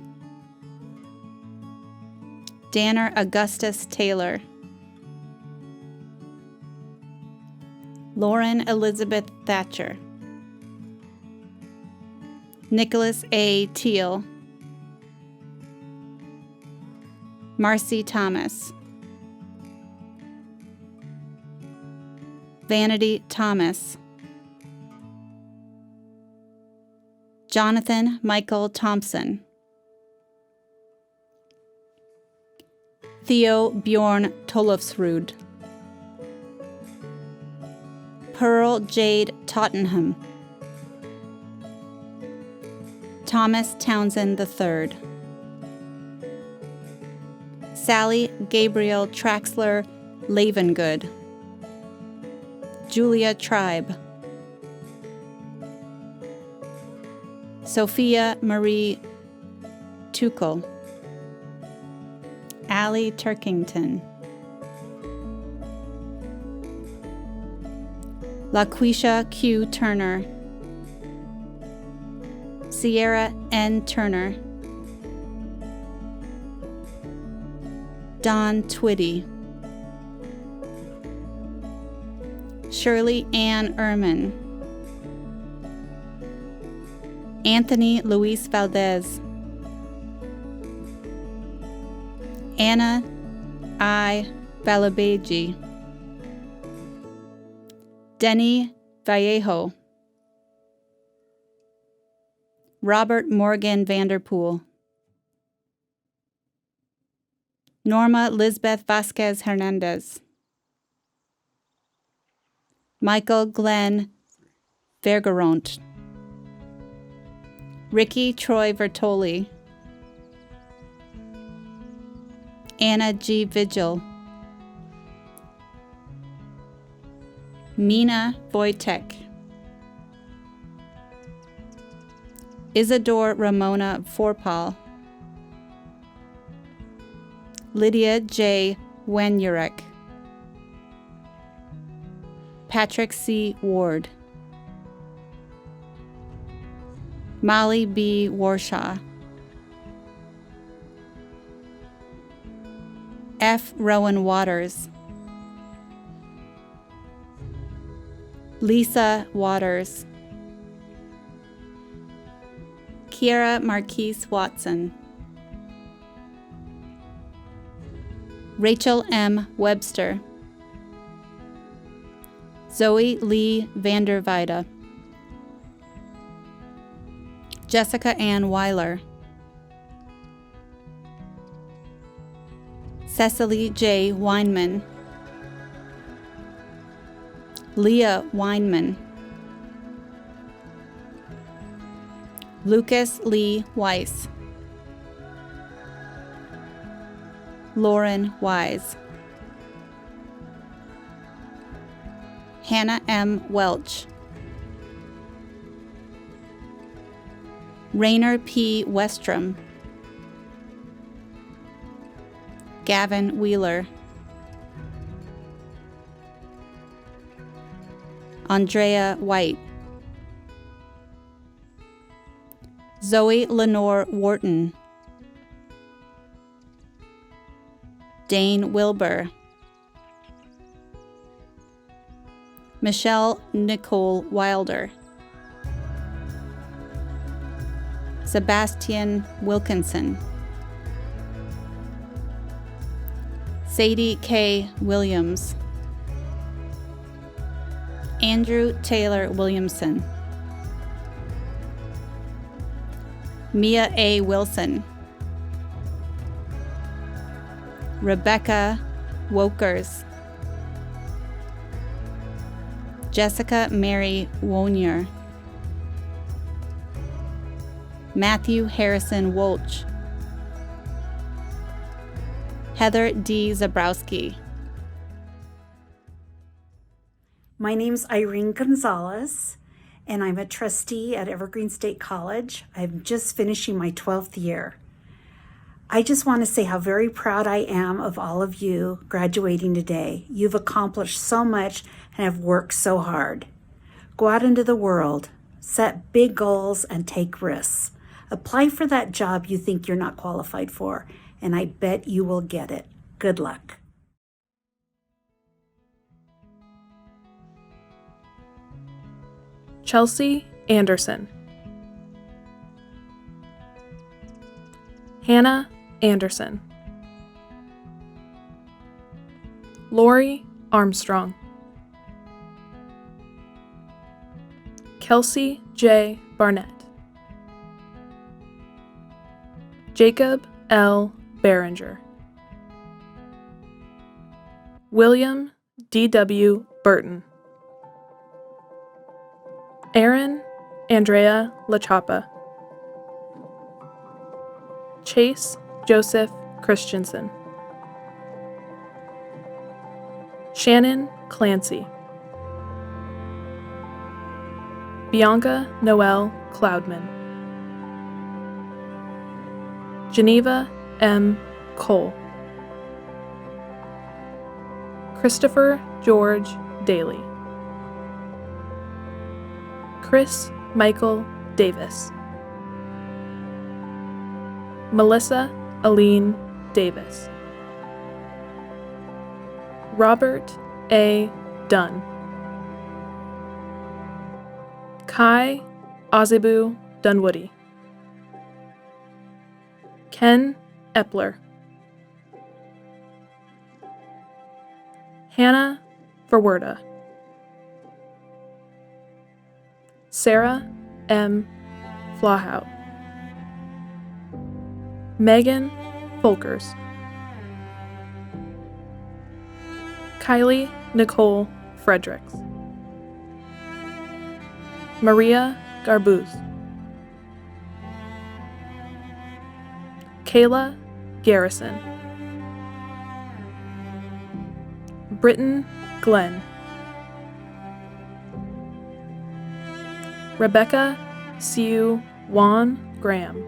Danner Augustus Taylor, Lauren Elizabeth Thatcher, Nicholas A. Teal, Marcy Thomas, Vanity Thomas, Jonathan Michael Thompson, Theo Bjorn Tollefsrud, Pearl Jade Tottenham, Thomas Townsend III, Sally Gabriel Traxler Lavengood, Julia Tribe, Sophia Marie Tuchel, Allie Turkington, LaQuisha Q. Turner, Sierra N. Turner, Don Twitty, Shirley Ann Ehrman, Anthony Luis Valdez, Anna I. Valabeji, Denny Vallejo, Robert Morgan Vanderpool, Norma Lisbeth Vasquez Hernandez, Michael Glenn Vergeront, Ricky Troy Vertoli, Anna G. Vigil, Mina Wojtek, Isadore Ramona Forpal, Lydia J. Wenurek, Patrick C. Ward, Molly B. Warshaw, F. Rowan Waters, Lisa Waters, Kiera Marquise Watson, Rachel M. Webster, Zoe Lee Vanderweide, Jessica Ann Weiler, Cecily J. Weinman, Leah Weinman, Lucas Lee Weiss, Lauren Wise, Hannah M. Welch, Rainer P. Westrom, Gavin Wheeler, Andrea White, Zoe Lenore Wharton, Dane Wilbur, Michelle Nicole Wilder, Sebastian Wilkinson, Sadie K. Williams, Andrew Taylor Williamson, Mia A. Wilson, Rebecca Wokers, Jessica Mary Wonier, Matthew Harrison Wolch, Heather D. Zabrowski.
My name's Irene Gonzalez, and I'm a trustee at Evergreen State College. I'm just finishing my 12th year. I just want to say how very proud I am of all of you graduating today. You've accomplished so much and have worked so hard. Go out into the world, set big goals, and take risks. Apply for that job you think you're not qualified for, and I bet you will get it. Good luck.
Chelsea Anderson. Hannah Anderson. Lori Armstrong. Kelsey J. Barnett. Jacob L. Behringer. William D.W. Burton. Aaron Andrea LaChapa. Chase Joseph Christensen. Shannon Clancy. Bianca Noel Cloudman. Geneva M. Cole. Christopher George Daly. Chris Michael Davis. Melissa Aline Davis. Robert A. Dunn. Kai Ozebu Dunwoody. Ken Epler. Hannah Verwerda. Sarah M. Flahout. Megan Folkers. Kylie Nicole Fredericks. Maria Garbuz. Kayla Garrison. Britton Glenn. Rebecca Sue Juan Graham.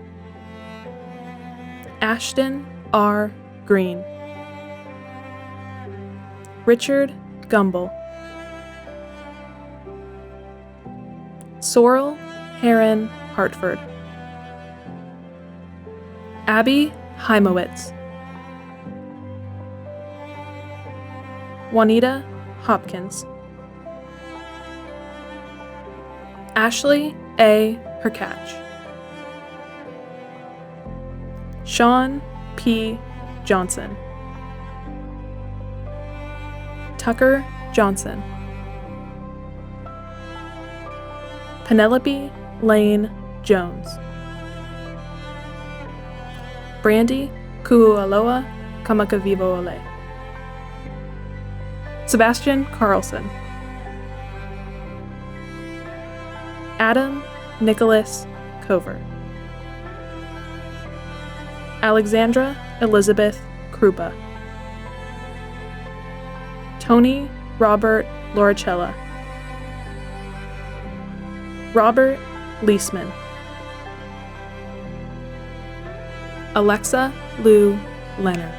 Ashton R. Green. Richard Gumble. Sorrel Heron Hartford. Abby Heimowitz. Juanita Hopkins. Ashley A. Hercatch. Sean P. Johnson. Tucker Johnson. Penelope Lane Jones. Brandy Kuualoa Kamakavivo Ole. Sebastian Carlson. Adam Nicholas Cover. Alexandra Elizabeth Krupa. Tony Robert Loricella. Robert Leisman. Alexa Lou Leonard.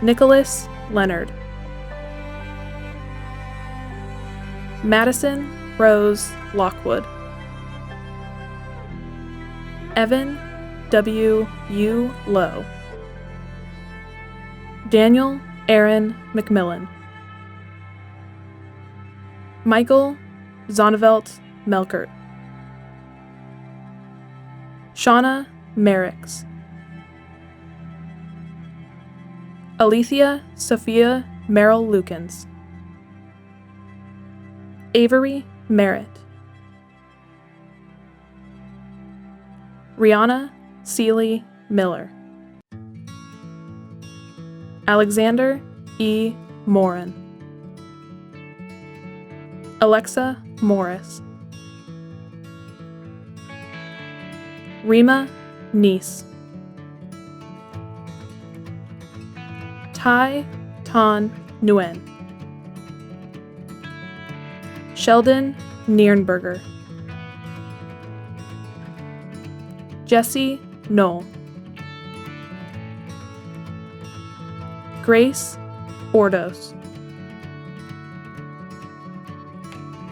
Nicholas Leonard. Madison Rose Lockwood. Evan W. U. Lowe. Daniel Aaron McMillan. Michael Zonnevelt Melkert. Shauna Merricks. Alethea Sophia Merrill Lukens. Avery Merritt. Rihanna Seeley Miller. Alexander E. Morin. Alexa Morris. Rima Neese. Tai Ton Nguyen. Sheldon Nierenberger, Jesse Knoll, Grace Ordos,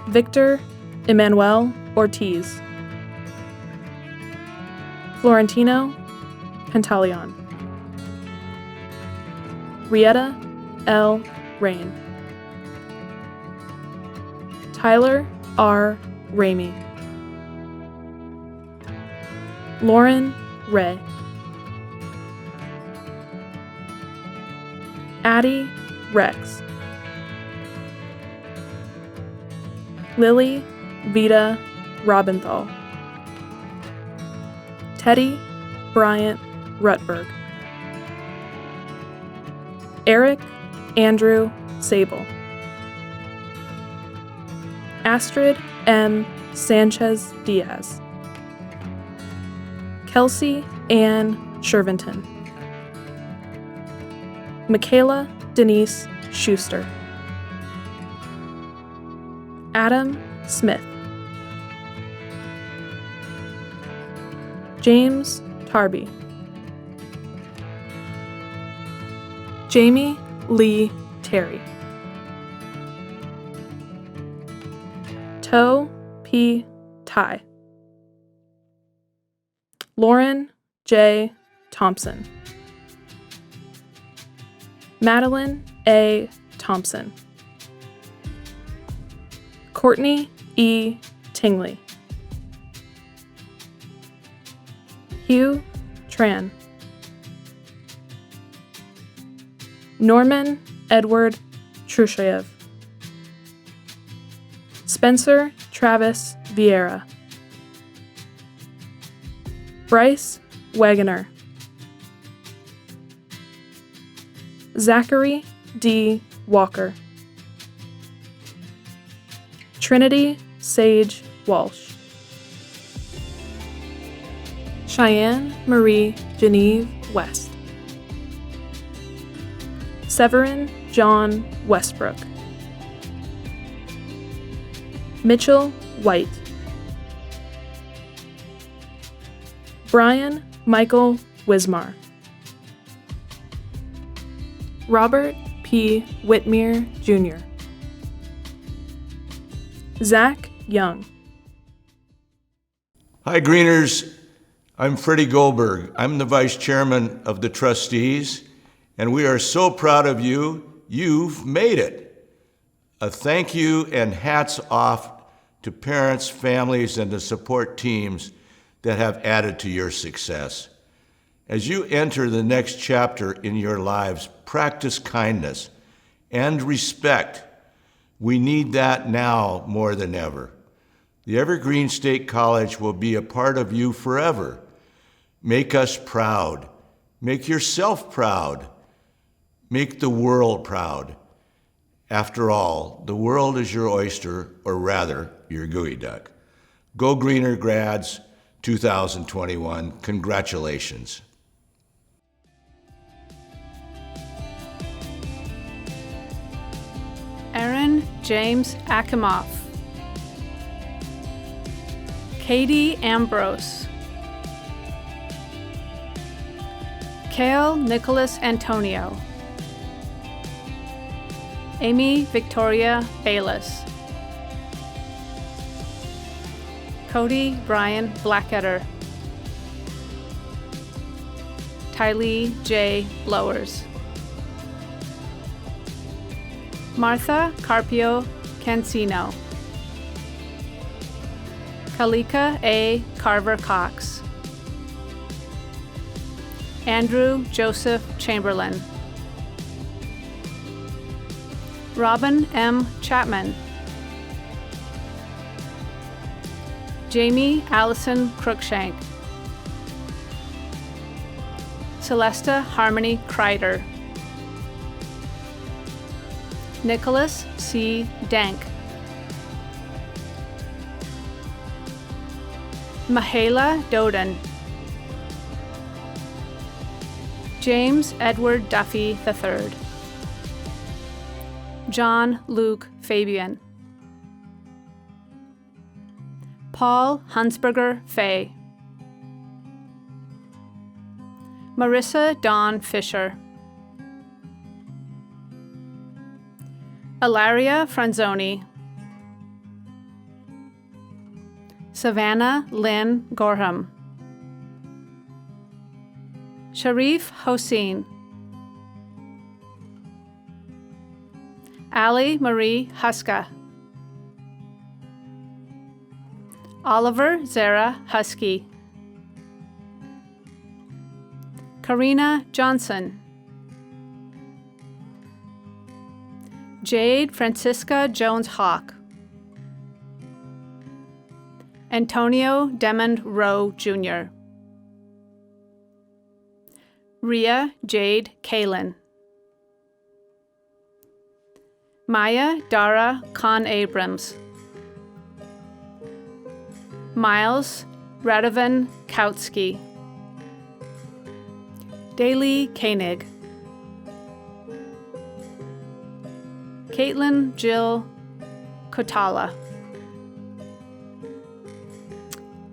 Victor Emmanuel Ortiz, Florentino Pantaleon, Rieta L. Rain, Tyler R. Ramey, Lauren Ray, Addie Rex, Lily Vita Robinthal, Teddy Bryant Rutberg, Eric Andrew Sable, Astrid M. Sanchez Diaz, Kelsey Ann Shervinton, Michaela Denise Schuster, Adam Smith, James Tarby, Jamie Lee Terry, Toe P. Tai, Lauren J. Thompson, Madeline A. Thompson, Courtney E. Tingley, Hugh Tran, Norman Edward Trushayev, Spencer Travis Vieira, Bryce Wagoner, Zachary D. Walker, Trinity Sage Walsh, Cheyenne Marie Genevieve West, Severin John Westbrook, Mitchell White, Brian Michael Wismar, Robert P. Whitmere Jr., Zach Young.
Hi, Greeners. I'm Freddie Goldberg. I'm the Vice Chairman of the Trustees, and we are so proud of you. You've made it. A thank you and hats off to parents, families, and the support teams that have added to your success. As you enter the next chapter in your lives, practice kindness and respect. We need that now more than ever. The Evergreen State College will be a part of you forever. Make us proud. Make yourself proud. Make the world proud. After all, the world is your oyster, or rather, your gooey duck. Go Greener grads 2021. Congratulations.
Aaron James Akimoff, Katie Ambrose, Kale Nicholas Antonio, Amy Victoria Bayless, Cody Brian Blackadder, Tylee J. Blowers, Martha Carpio Cancino, Kalika A. Carver Cox, Andrew Joseph Chamberlain, Robin M. Chapman, Jamie Allison Cruikshank, Celesta Harmony Kreider, Nicholas C. Dank, Mahala Doden, James Edward Duffy III, John Luke Fabian,
Paul Hunsberger Fay, Marissa Dawn Fisher, Ilaria Franzoni, Savannah Lynn Gorham, Sharif Hossein, Ali Marie Huska, Oliver Zara Husky, Karina Johnson, Jade Francisca Jones-Hawk, Antonio Demond Rowe Jr., Ria Jade Kalin, Maya Dara Khan Abrams, Miles Radovan Kautsky, Daly Koenig, Caitlin Jill Kotala,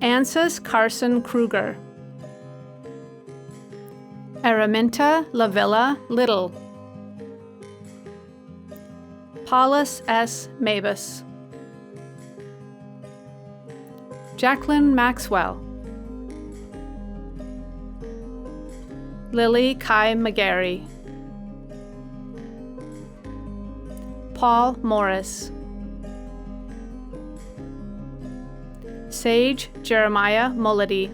Ansys Carson Kruger, Araminta Lavilla Little, Paulus S. Mabus, Jacqueline Maxwell, Lily Kai McGarry, Paul Morris, Sage Jeremiah Mulledy,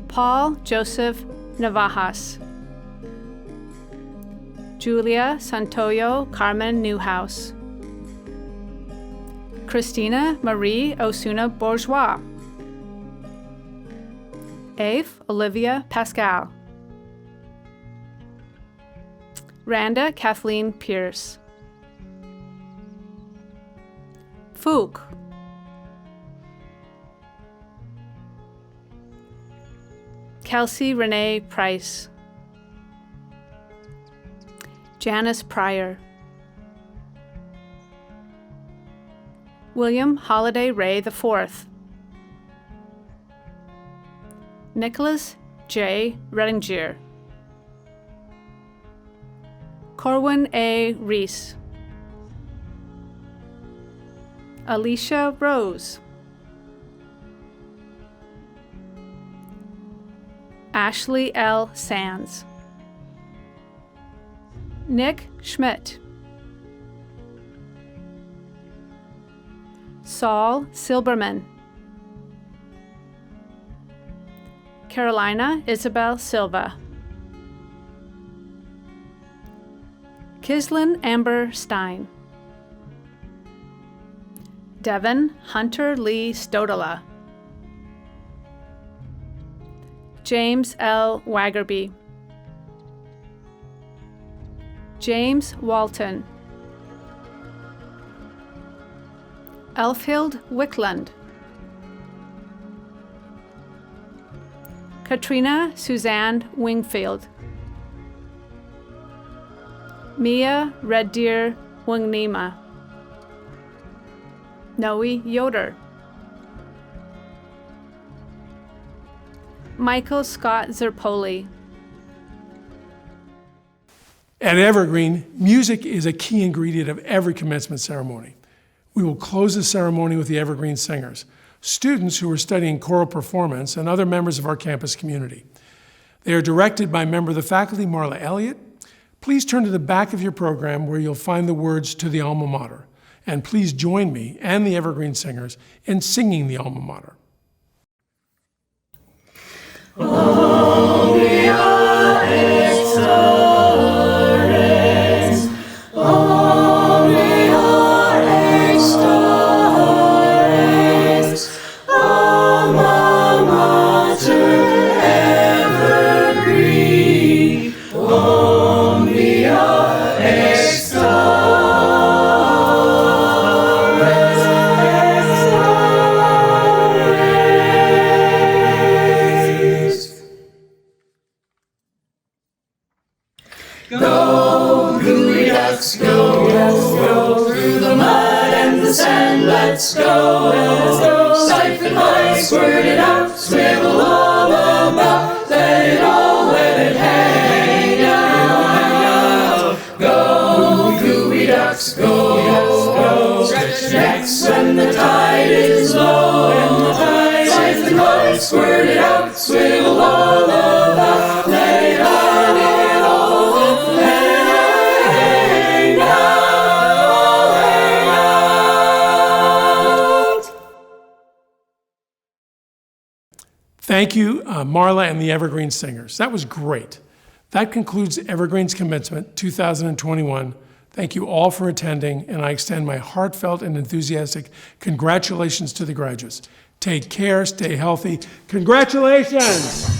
Paul Joseph Navajas, Julia Santoyo Carmen Newhouse, Christina Marie Osuna Bourgeois, Ave Olivia Pascal, Randa Kathleen Pierce, Fook, Kelsey Renee Price, Janice Pryor, William Holiday Ray IV, Nicholas J. Redinger, Corwin A. Reese, Alicia Rose, Ashley L. Sands, Nick Schmidt, Saul Silberman, Carolina Isabel Silva, Kislyn Amber Stein, Devin Hunter Lee Stodala, James L. Waggerby, James Walton, Elfhild Wickland, Katrina Suzanne Wingfield, Mia Red Deer Wingnima, Noe Yoder, Michael Scott Zerpoli.
At Evergreen, music is a key ingredient of every commencement ceremony. We will close the ceremony with the Evergreen Singers, students who are studying choral performance and other members of our campus community. They are directed by member of the faculty, Marla Elliott. Please turn to the back of your program where you'll find the words to the Alma Mater. And please join me and the Evergreen Singers in singing the Alma Mater.
Omnia exares, Omnia exares, Alma Mater Evergreen, Omnia exares. Go, gooey ducks, go, go through the mud and the sand. let's go. Let's go. Siphon high, squirt it out, swivel all about. Let it hang out. Go, gooey ducks, go. Stretch your necks when the tide is low. Siphon high, squirt it out, swivel all about. Let it all hang out.
Thank you, Marla and the Evergreen Singers. That was great. That concludes Evergreen's Commencement 2021. Thank you all for attending, and I extend my heartfelt and enthusiastic congratulations to the graduates. Take care, stay healthy. Congratulations!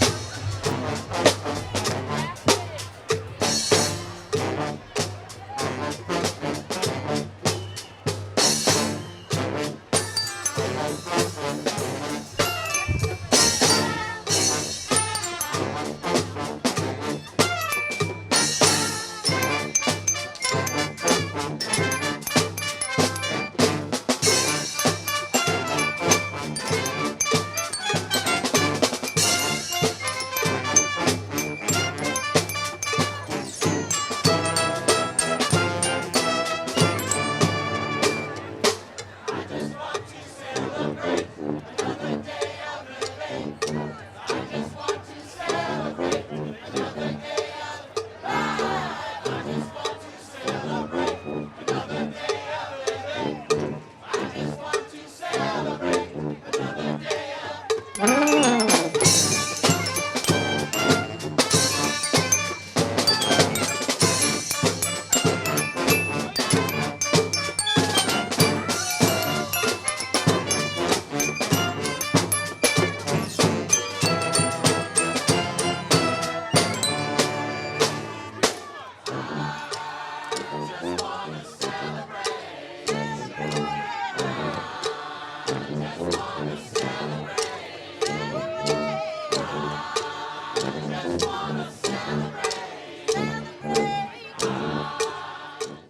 Just wanna celebrate.